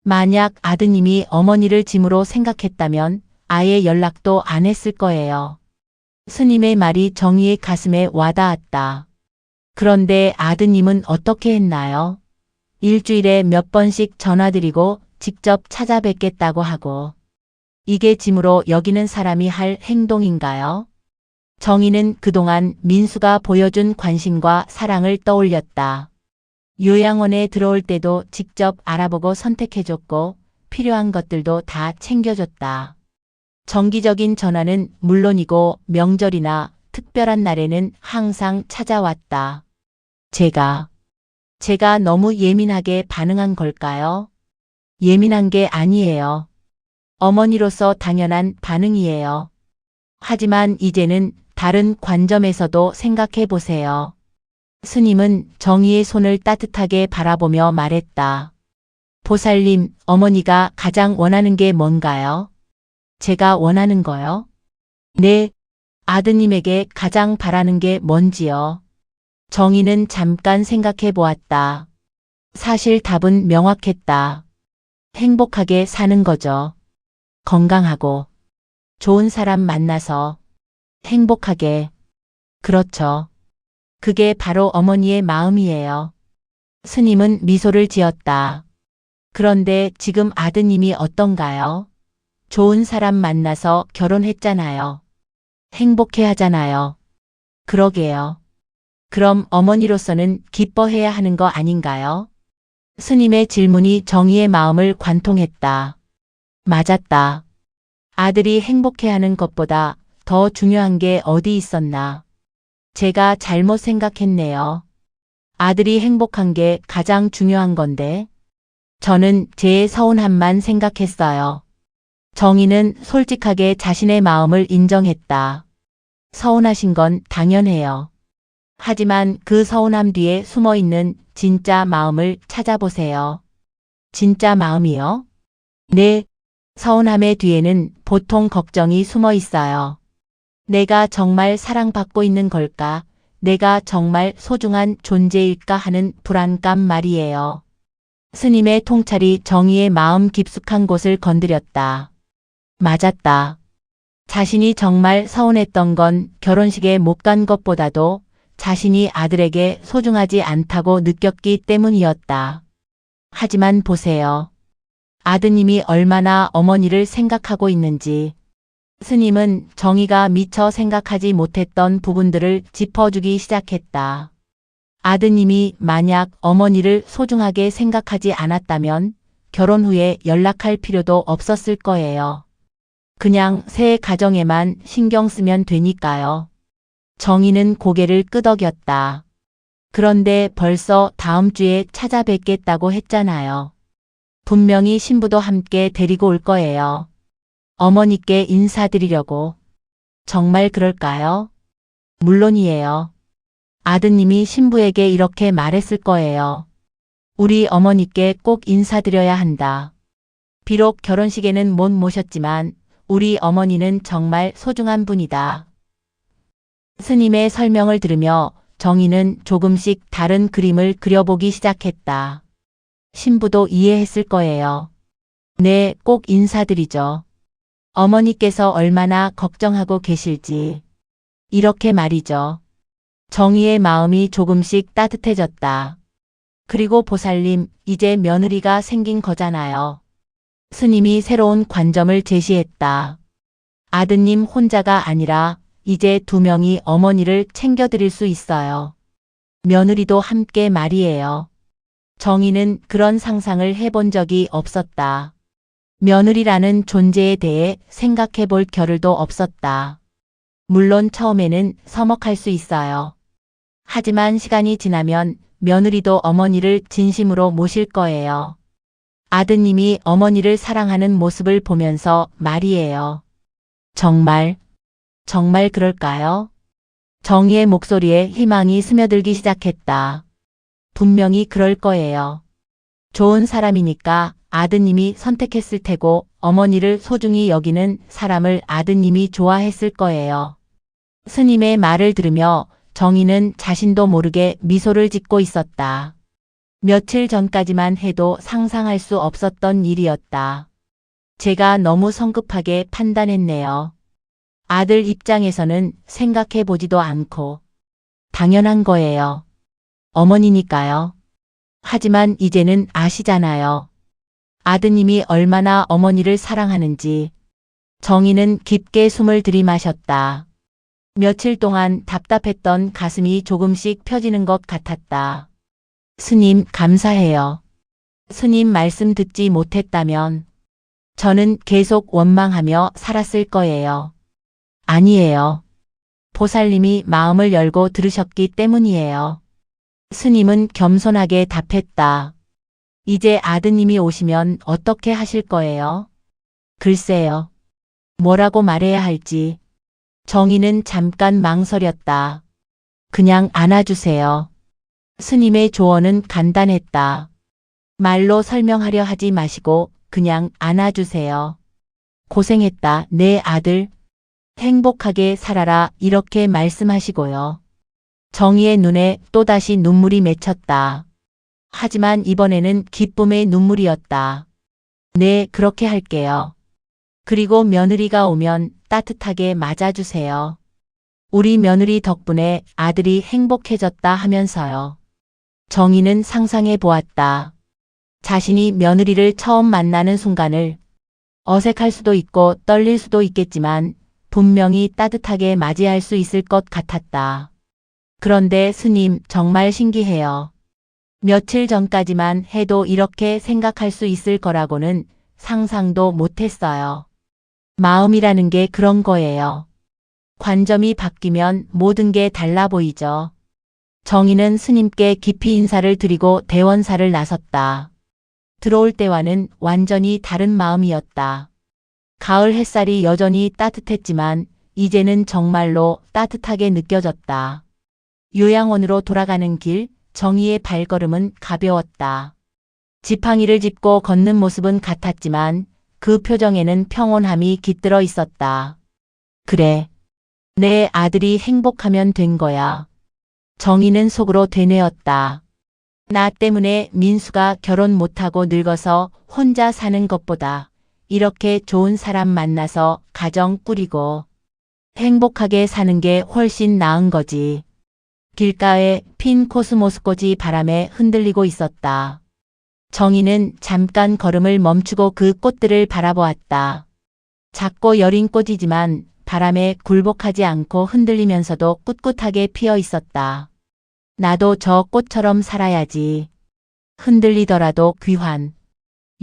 만약 아드님이 어머니를 짐으로 생각했다면 아예 연락도 안 했을 거예요. 스님의 말이 정희의 가슴에 와닿았다. 그런데 아드님은 어떻게 했나요? 일주일에 몇 번씩 전화드리고 직접 찾아뵙겠다고 하고. 이게 짐으로 여기는 사람이 할 행동인가요? 정희는 그동안 민수가 보여준 관심과 사랑을 떠올렸다. 요양원에 들어올 때도 직접 알아보고 선택해줬고 필요한 것들도 다 챙겨줬다. 정기적인 전화는 물론이고 명절이나 특별한 날에는 항상 찾아왔다. 제가 너무 예민하게 반응한 걸까요? 예민한 게 아니에요. 어머니로서 당연한 반응이에요. 하지만 이제는 다른 관점에서도 생각해 보세요. 스님은 정희의 손을 따뜻하게 바라보며 말했다. 보살님, 어머니가 가장 원하는 게 뭔가요? 제가 원하는 거요? 네, 아드님에게 가장 바라는 게 뭔지요? 정희는 잠깐 생각해 보았다. 사실 답은 명확했다. 행복하게 사는 거죠. 건강하고 좋은 사람 만나서 행복하게. 그렇죠. 그게 바로 어머니의 마음이에요. 스님은 미소를 지었다. 그런데 지금 아드님이 어떤가요? 좋은 사람 만나서 결혼했잖아요. 행복해 하잖아요. 그러게요. 그럼 어머니로서는 기뻐해야 하는 거 아닌가요? 스님의 질문이 정희의 마음을 관통했다. 맞았다. 아들이 행복해하는 것보다 더 중요한 게 어디 있었나. 제가 잘못 생각했네요. 아들이 행복한 게 가장 중요한 건데. 저는 제 서운함만 생각했어요. 정희는 솔직하게 자신의 마음을 인정했다. 서운하신 건 당연해요. 하지만 그 서운함 뒤에 숨어있는 진짜 마음을 찾아보세요. 진짜 마음이요? 네. 서운함의 뒤에는 보통 걱정이 숨어 있어요. 내가 정말 사랑받고 있는 걸까? 내가 정말 소중한 존재일까 하는 불안감 말이에요. 스님의 통찰이 정희의 마음 깊숙한 곳을 건드렸다. 맞았다. 자신이 정말 서운했던 건 결혼식에 못 간 것보다도 자신이 아들에게 소중하지 않다고 느꼈기 때문이었다. 하지만 보세요. 아드님이 얼마나 어머니를 생각하고 있는지. 스님은 정희가 미처 생각하지 못했던 부분들을 짚어주기 시작했다. 아드님이 만약 어머니를 소중하게 생각하지 않았다면 결혼 후에 연락할 필요도 없었을 거예요. 그냥 새 가정에만 신경 쓰면 되니까요. 정희는 고개를 끄덕였다. 그런데 벌써 다음 주에 찾아뵙겠다고 했잖아요. 분명히 신부도 함께 데리고 올 거예요. 어머니께 인사드리려고. 정말 그럴까요? 물론이에요. 아드님이 신부에게 이렇게 말했을 거예요. 우리 어머니께 꼭 인사드려야 한다. 비록 결혼식에는 못 모셨지만 우리 어머니는 정말 소중한 분이다. 스님의 설명을 들으며 정희는 조금씩 다른 그림을 그려보기 시작했다. 신부도 이해했을 거예요. 네, 꼭 인사드리죠. 어머니께서 얼마나 걱정하고 계실지. 이렇게 말이죠. 정희의 마음이 조금씩 따뜻해졌다. 그리고 보살님, 이제 며느리가 생긴 거잖아요. 스님이 새로운 관점을 제시했다. 아드님 혼자가 아니라 이제 2명이 어머니를 챙겨드릴 수 있어요. 며느리도 함께 말이에요. 정희는 그런 상상을 해본 적이 없었다. 며느리라는 존재에 대해 생각해 볼 겨를도 없었다. 물론 처음에는 서먹할 수 있어요. 하지만 시간이 지나면 며느리도 어머니를 진심으로 모실 거예요. 아드님이 어머니를 사랑하는 모습을 보면서 말이에요. 정말 그럴까요? 정희의 목소리에 희망이 스며들기 시작했다. 분명히 그럴 거예요. 좋은 사람이니까 아드님이 선택했을 테고 어머니를 소중히 여기는 사람을 아드님이 좋아했을 거예요. 스님의 말을 들으며 정희는 자신도 모르게 미소를 짓고 있었다. 며칠 전까지만 해도 상상할 수 없었던 일이었다. 제가 너무 성급하게 판단했네요. 아들 입장에서는 생각해 보지도 않고 당연한 거예요. 어머니니까요. 하지만 이제는 아시잖아요. 아드님이 얼마나 어머니를 사랑하는지. 정희는 깊게 숨을 들이마셨다. 며칠 동안 답답했던 가슴이 조금씩 펴지는 것 같았다. 스님, 감사해요. 스님 말씀 듣지 못했다면 저는 계속 원망하며 살았을 거예요. 아니에요. 보살님이 마음을 열고 들으셨기 때문이에요. 스님은 겸손하게 답했다. 이제 아드님이 오시면 어떻게 하실 거예요? 글쎄요. 뭐라고 말해야 할지. 정희는 잠깐 망설였다. 그냥 안아주세요. 스님의 조언은 간단했다. 말로 설명하려 하지 마시고 그냥 안아주세요. 고생했다, 내 아들. 행복하게 살아라, 이렇게 말씀하시고요. 정희의 눈에 또다시 눈물이 맺혔다. 하지만 이번에는 기쁨의 눈물이었다. 네, 그렇게 할게요. 그리고 며느리가 오면 따뜻하게 맞아주세요. 우리 며느리 덕분에 아들이 행복해졌다 하면서요. 정희는 상상해 보았다. 자신이 며느리를 처음 만나는 순간을 어색할 수도 있고 떨릴 수도 있겠지만 분명히 따뜻하게 맞이할 수 있을 것 같았다. 그런데 스님, 정말 신기해요. 며칠 전까지만 해도 이렇게 생각할 수 있을 거라고는 상상도 못했어요. 마음이라는 게 그런 거예요. 관점이 바뀌면 모든 게 달라 보이죠. 정희는 스님께 깊이 인사를 드리고 대원사를 나섰다. 들어올 때와는 완전히 다른 마음이었다. 가을 햇살이 여전히 따뜻했지만 이제는 정말로 따뜻하게 느껴졌다. 요양원으로 돌아가는 길, 정희의 발걸음은 가벼웠다. 지팡이를 짚고 걷는 모습은 같았지만 그 표정에는 평온함이 깃들어 있었다. 그래, 내 아들이 행복하면 된 거야. 정희는 속으로 되뇌었다. 나 때문에 민수가 결혼 못하고 늙어서 혼자 사는 것보다 이렇게 좋은 사람 만나서 가정 꾸리고 행복하게 사는 게 훨씬 나은 거지. 길가에 핀 코스모스꽃이 바람에 흔들리고 있었다. 정희는 잠깐 걸음을 멈추고 그 꽃들을 바라보았다. 작고 여린 꽃이지만 바람에 굴복하지 않고 흔들리면서도 꿋꿋하게 피어 있었다. 나도 저 꽃처럼 살아야지. 흔들리더라도 귀환.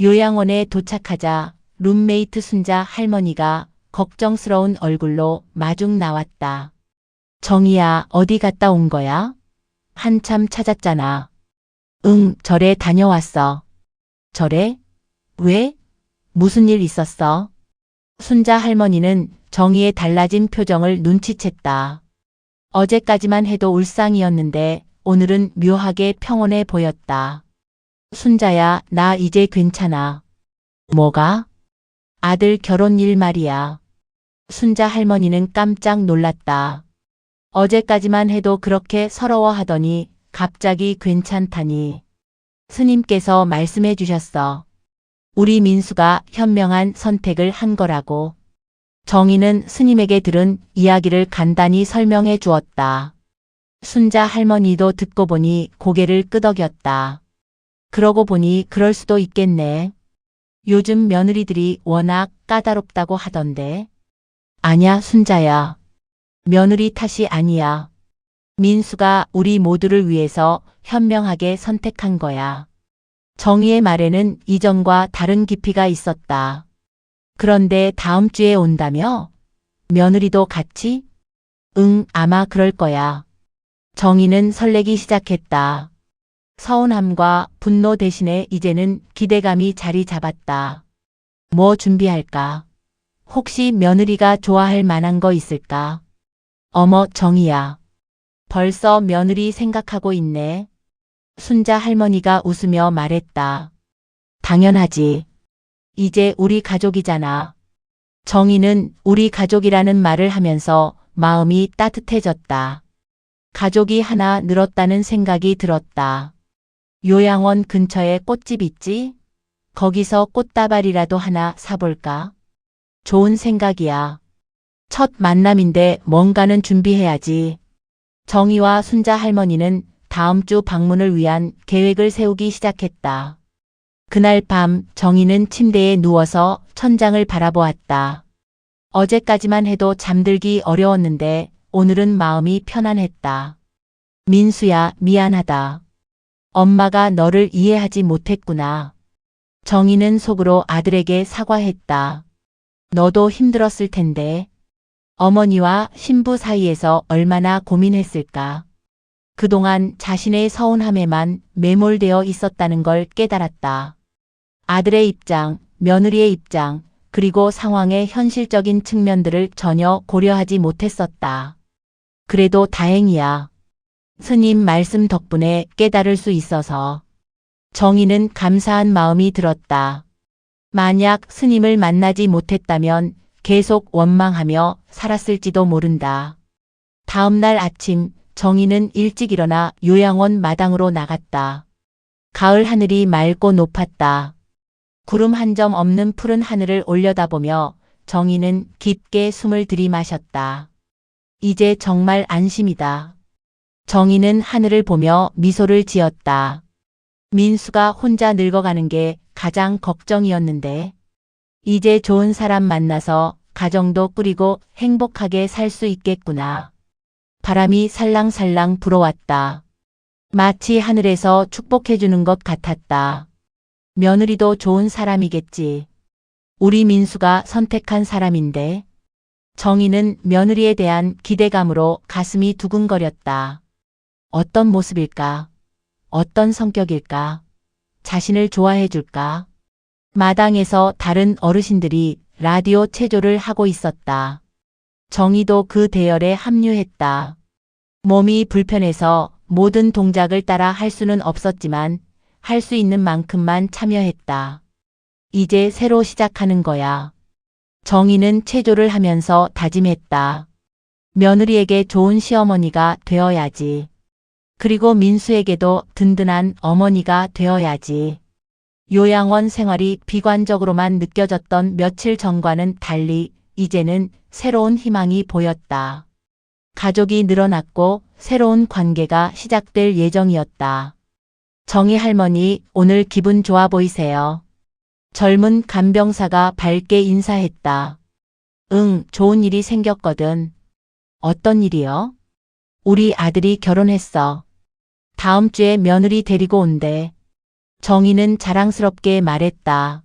요양원에 도착하자 룸메이트 순자 할머니가 걱정스러운 얼굴로 마중 나왔다. 정희야, 어디 갔다 온 거야? 한참 찾았잖아. 응, 절에 다녀왔어. 절에? 왜? 무슨 일 있었어? 순자 할머니는 정희의 달라진 표정을 눈치챘다. 어제까지만 해도 울상이었는데 오늘은 묘하게 평온해 보였다. 순자야, 나 이제 괜찮아. 뭐가? 아들 결혼일 말이야. 순자 할머니는 깜짝 놀랐다. 어제까지만 해도 그렇게 서러워하더니 갑자기 괜찮다니. 스님께서 말씀해 주셨어. 우리 민수가 현명한 선택을 한 거라고. 정희는 스님에게 들은 이야기를 간단히 설명해 주었다. 순자 할머니도 듣고 보니 고개를 끄덕였다. 그러고 보니 그럴 수도 있겠네. 요즘 며느리들이 워낙 까다롭다고 하던데. 아냐, 순자야. 며느리 탓이 아니야. 민수가 우리 모두를 위해서 현명하게 선택한 거야. 정희의 말에는 이전과 다른 깊이가 있었다. 그런데 다음 주에 온다며? 며느리도 같이? 응, 아마 그럴 거야. 정희는 설레기 시작했다. 서운함과 분노 대신에 이제는 기대감이 자리 잡았다. 뭐 준비할까? 혹시 며느리가 좋아할 만한 거 있을까? 어머, 정희야. 벌써 며느리 생각하고 있네. 순자 할머니가 웃으며 말했다. 당연하지. 이제 우리 가족이잖아. 정희는 우리 가족이라는 말을 하면서 마음이 따뜻해졌다. 가족이 하나 늘었다는 생각이 들었다. 요양원 근처에 꽃집 있지? 거기서 꽃다발이라도 하나 사볼까? 좋은 생각이야. 첫 만남인데 뭔가는 준비해야지. 정희와 순자 할머니는 다음 주 방문을 위한 계획을 세우기 시작했다. 그날 밤 정희는 침대에 누워서 천장을 바라보았다. 어제까지만 해도 잠들기 어려웠는데 오늘은 마음이 편안했다. 민수야, 미안하다. 엄마가 너를 이해하지 못했구나. 정희는 속으로 아들에게 사과했다. 너도 힘들었을 텐데. 어머니와 신부 사이에서 얼마나 고민했을까. 그동안 자신의 서운함에만 매몰되어 있었다는 걸 깨달았다. 아들의 입장, 며느리의 입장, 그리고 상황의 현실적인 측면들을 전혀 고려하지 못했었다. 그래도 다행이야. 스님 말씀 덕분에 깨달을 수 있어서. 정희는 감사한 마음이 들었다. 만약 스님을 만나지 못했다면 계속 원망하며 살았을지도 모른다. 다음 날 아침 정희는 일찍 일어나 요양원 마당으로 나갔다. 가을 하늘이 맑고 높았다. 구름 한 점 없는 푸른 하늘을 올려다보며 정희는 깊게 숨을 들이마셨다. 이제 정말 안심이다. 정희는 하늘을 보며 미소를 지었다. 민수가 혼자 늙어가는 게 가장 걱정이었는데 이제 좋은 사람 만나서 가정도 꾸리고 행복하게 살 수 있겠구나. 바람이 살랑살랑 불어왔다. 마치 하늘에서 축복해주는 것 같았다. 며느리도 좋은 사람이겠지. 우리 민수가 선택한 사람인데. 정희는 며느리에 대한 기대감으로 가슴이 두근거렸다. 어떤 모습일까? 어떤 성격일까? 자신을 좋아해 줄까? 마당에서 다른 어르신들이 라디오 체조를 하고 있었다. 정희도 그 대열에 합류했다. 몸이 불편해서 모든 동작을 따라 할 수는 없었지만 할 수 있는 만큼만 참여했다. 이제 새로 시작하는 거야. 정희는 체조를 하면서 다짐했다. 며느리에게 좋은 시어머니가 되어야지. 그리고 민수에게도 든든한 어머니가 되어야지. 요양원 생활이 비관적으로만 느껴졌던 며칠 전과는 달리 이제는 새로운 희망이 보였다. 가족이 늘어났고 새로운 관계가 시작될 예정이었다. 정희 할머니, 오늘 기분 좋아 보이세요? 젊은 간병사가 밝게 인사했다. 응, 좋은 일이 생겼거든. 어떤 일이요? 우리 아들이 결혼했어. 다음 주에 며느리 데리고 온대. 정희는 자랑스럽게 말했다.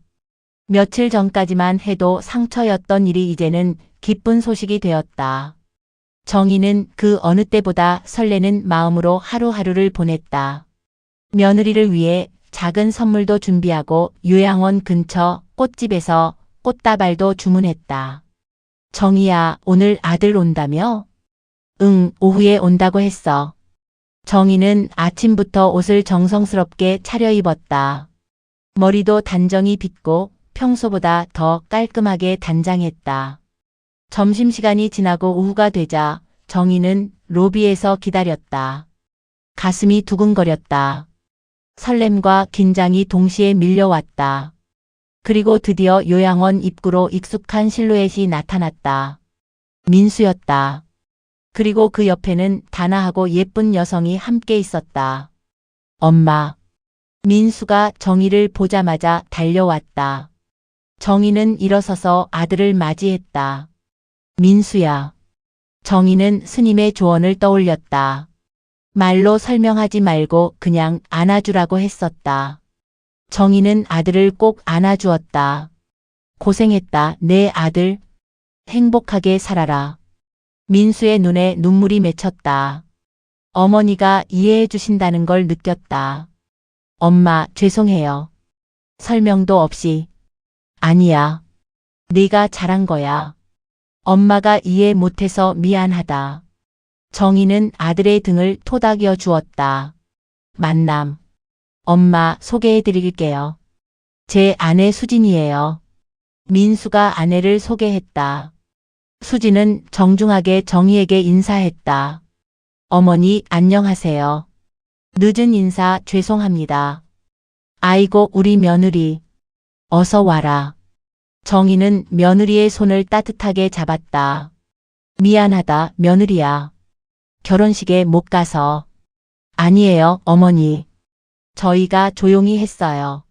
며칠 전까지만 해도 상처였던 일이 이제는 기쁜 소식이 되었다. 정희는 그 어느 때보다 설레는 마음으로 하루하루를 보냈다. 며느리를 위해 작은 선물도 준비하고 요양원 근처 꽃집에서 꽃다발도 주문했다. 정희야, 오늘 아들 온다며? 응, 오후에 온다고 했어. 정희는 아침부터 옷을 정성스럽게 차려입었다. 머리도 단정히 빗고 평소보다 더 깔끔하게 단장했다. 점심시간이 지나고 오후가 되자 정희는 로비에서 기다렸다. 가슴이 두근거렸다. 설렘과 긴장이 동시에 밀려왔다. 그리고 드디어 요양원 입구로 익숙한 실루엣이 나타났다. 민수였다. 그리고 그 옆에는 단아하고 예쁜 여성이 함께 있었다. 엄마. 민수가 정희를 보자마자 달려왔다. 정희는 일어서서 아들을 맞이했다. 민수야. 정희는 스님의 조언을 떠올렸다. 말로 설명하지 말고 그냥 안아주라고 했었다. 정희는 아들을 꼭 안아주었다. 고생했다, 내 아들. 행복하게 살아라. 민수의 눈에 눈물이 맺혔다. 어머니가 이해해 주신다는 걸 느꼈다. 엄마, 죄송해요. 설명도 없이. 아니야. 네가 잘한 거야. 엄마가 이해 못해서 미안하다. 정희는 아들의 등을 토닥여 주었다. 만남. 엄마, 소개해 드릴게요. 제 아내 수진이에요. 민수가 아내를 소개했다. 수진은 정중하게 정희에게 인사했다. 어머니, 안녕하세요. 늦은 인사 죄송합니다. 아이고, 우리 며느리. 어서 와라. 정희는 며느리의 손을 따뜻하게 잡았다. 미안하다, 며느리야. 결혼식에 못 가서. 아니에요, 어머니. 저희가 조용히 했어요.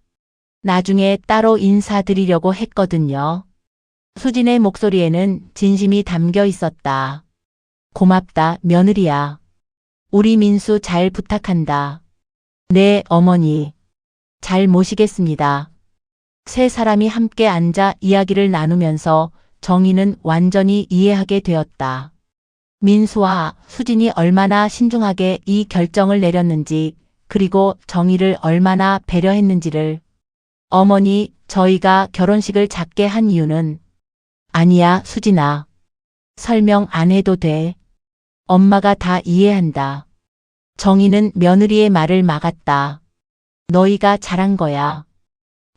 나중에 따로 인사드리려고 했거든요. 수진의 목소리에는 진심이 담겨 있었다. 고맙다, 며느리야. 우리 민수 잘 부탁한다. 네, 어머니. 잘 모시겠습니다. 세 사람이 함께 앉아 이야기를 나누면서 정희는 완전히 이해하게 되었다. 민수와 수진이 얼마나 신중하게 이 결정을 내렸는지, 그리고 정희를 얼마나 배려했는지를. 어머니, 저희가 결혼식을 작게 한 이유는. 아니야, 수진아. 설명 안 해도 돼. 엄마가 다 이해한다. 정희는 며느리의 말을 막았다. 너희가 잘한 거야.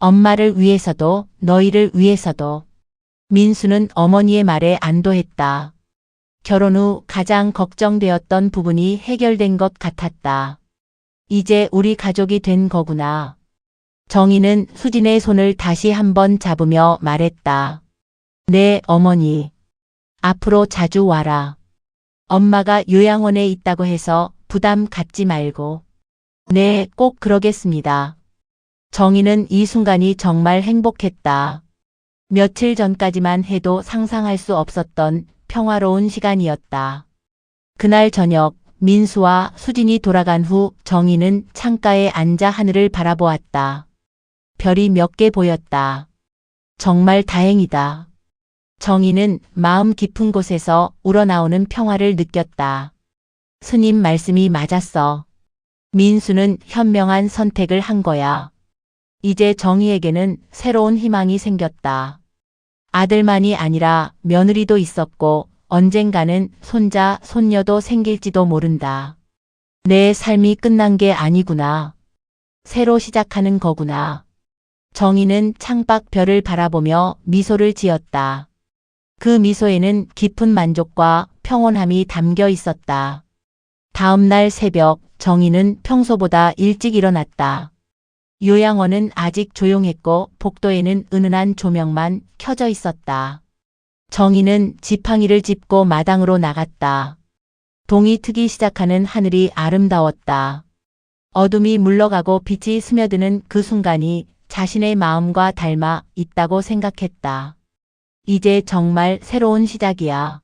엄마를 위해서도 너희를 위해서도. 민수는 어머니의 말에 안도했다. 결혼 후 가장 걱정되었던 부분이 해결된 것 같았다. 이제 우리 가족이 된 거구나. 정희는 수진의 손을 다시 한번 잡으며 말했다. 네, 어머니. 앞으로 자주 와라. 엄마가 요양원에 있다고 해서 부담 갖지 말고. 네, 꼭 그러겠습니다. 정희는 이 순간이 정말 행복했다. 며칠 전까지만 해도 상상할 수 없었던 평화로운 시간이었다. 그날 저녁 민수와 수진이 돌아간 후 정희는 창가에 앉아 하늘을 바라보았다. 별이 몇 개 보였다. 정말 다행이다. 정희는 마음 깊은 곳에서 우러나오는 평화를 느꼈다. 스님 말씀이 맞았어. 민수는 현명한 선택을 한 거야. 이제 정희에게는 새로운 희망이 생겼다. 아들만이 아니라 며느리도 있었고 언젠가는 손자, 손녀도 생길지도 모른다. 내 삶이 끝난 게 아니구나. 새로 시작하는 거구나. 정희는 창밖 별을 바라보며 미소를 지었다. 그 미소에는 깊은 만족과 평온함이 담겨 있었다. 다음 날 새벽 정희는 평소보다 일찍 일어났다. 요양원은 아직 조용했고 복도에는 은은한 조명만 켜져 있었다. 정희는 지팡이를 짚고 마당으로 나갔다. 동이 트기 시작하는 하늘이 아름다웠다. 어둠이 물러가고 빛이 스며드는 그 순간이 자신의 마음과 닮아 있다고 생각했다. 이제 정말 새로운 시작이야.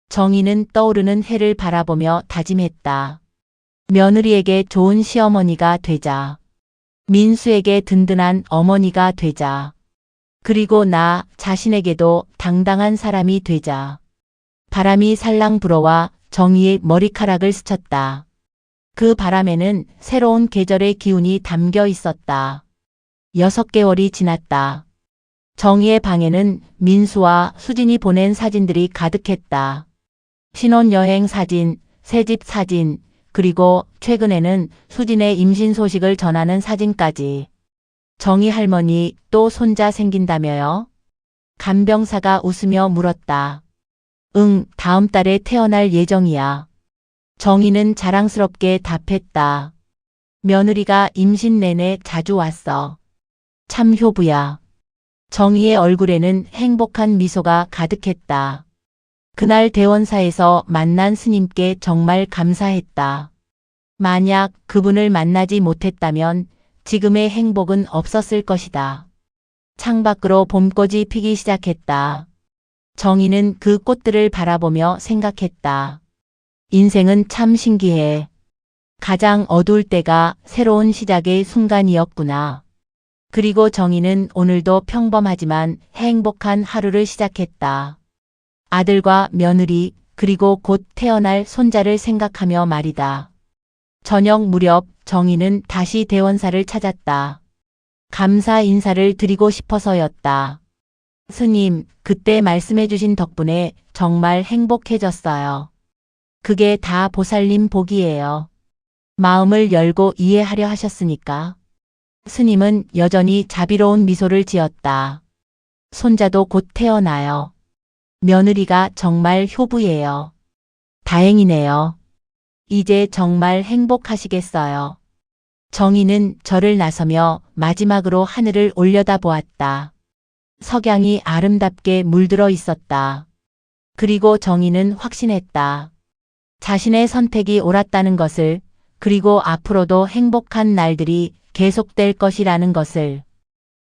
정희는 떠오르는 해를 바라보며 다짐했다. 며느리에게 좋은 시어머니가 되자. 민수에게 든든한 어머니가 되자. 그리고 나 자신에게도 당당한 사람이 되자. 바람이 살랑 불어와 정희의 머리카락을 스쳤다. 그 바람에는 새로운 계절의 기운이 담겨 있었다. 6개월이 지났다. 정희의 방에는 민수와 수진이 보낸 사진들이 가득했다. 신혼여행 사진, 새집 사진, 그리고 최근에는 수진의 임신 소식을 전하는 사진까지. 정희 할머니 또 손자 생긴다며요? 간병사가 웃으며 물었다. 응, 다음 달에 태어날 예정이야. 정희는 자랑스럽게 답했다. 며느리가 임신 내내 자주 왔어. 참 효부야. 정희의 얼굴에는 행복한 미소가 가득했다. 그날 대원사에서 만난 스님께 정말 감사했다. 만약 그분을 만나지 못했다면 지금의 행복은 없었을 것이다. 창밖으로 봄꽃이 피기 시작했다. 정희는 그 꽃들을 바라보며 생각했다. 인생은 참 신기해. 가장 어두울 때가 새로운 시작의 순간이었구나. 그리고 정희는 오늘도 평범하지만 행복한 하루를 시작했다. 아들과 며느리 그리고 곧 태어날 손자를 생각하며 말이다. 저녁 무렵 정희는 다시 대원사를 찾았다. 감사 인사를 드리고 싶어서였다. 스님, 그때 말씀해 주신 덕분에 정말 행복해졌어요. 그게 다 보살님 복이에요. 마음을 열고 이해하려 하셨으니까. 스님은 여전히 자비로운 미소를 지었다. 손자도 곧 태어나요. 며느리가 정말 효부예요. 다행이네요. 이제 정말 행복하시겠어요. 정희는 절을 나서며 마지막으로 하늘을 올려다보았다. 석양이 아름답게 물들어 있었다. 그리고 정희는 확신했다. 자신의 선택이 옳았다는 것을, 그리고 앞으로도 행복한 날들이 계속될 것이라는 것을.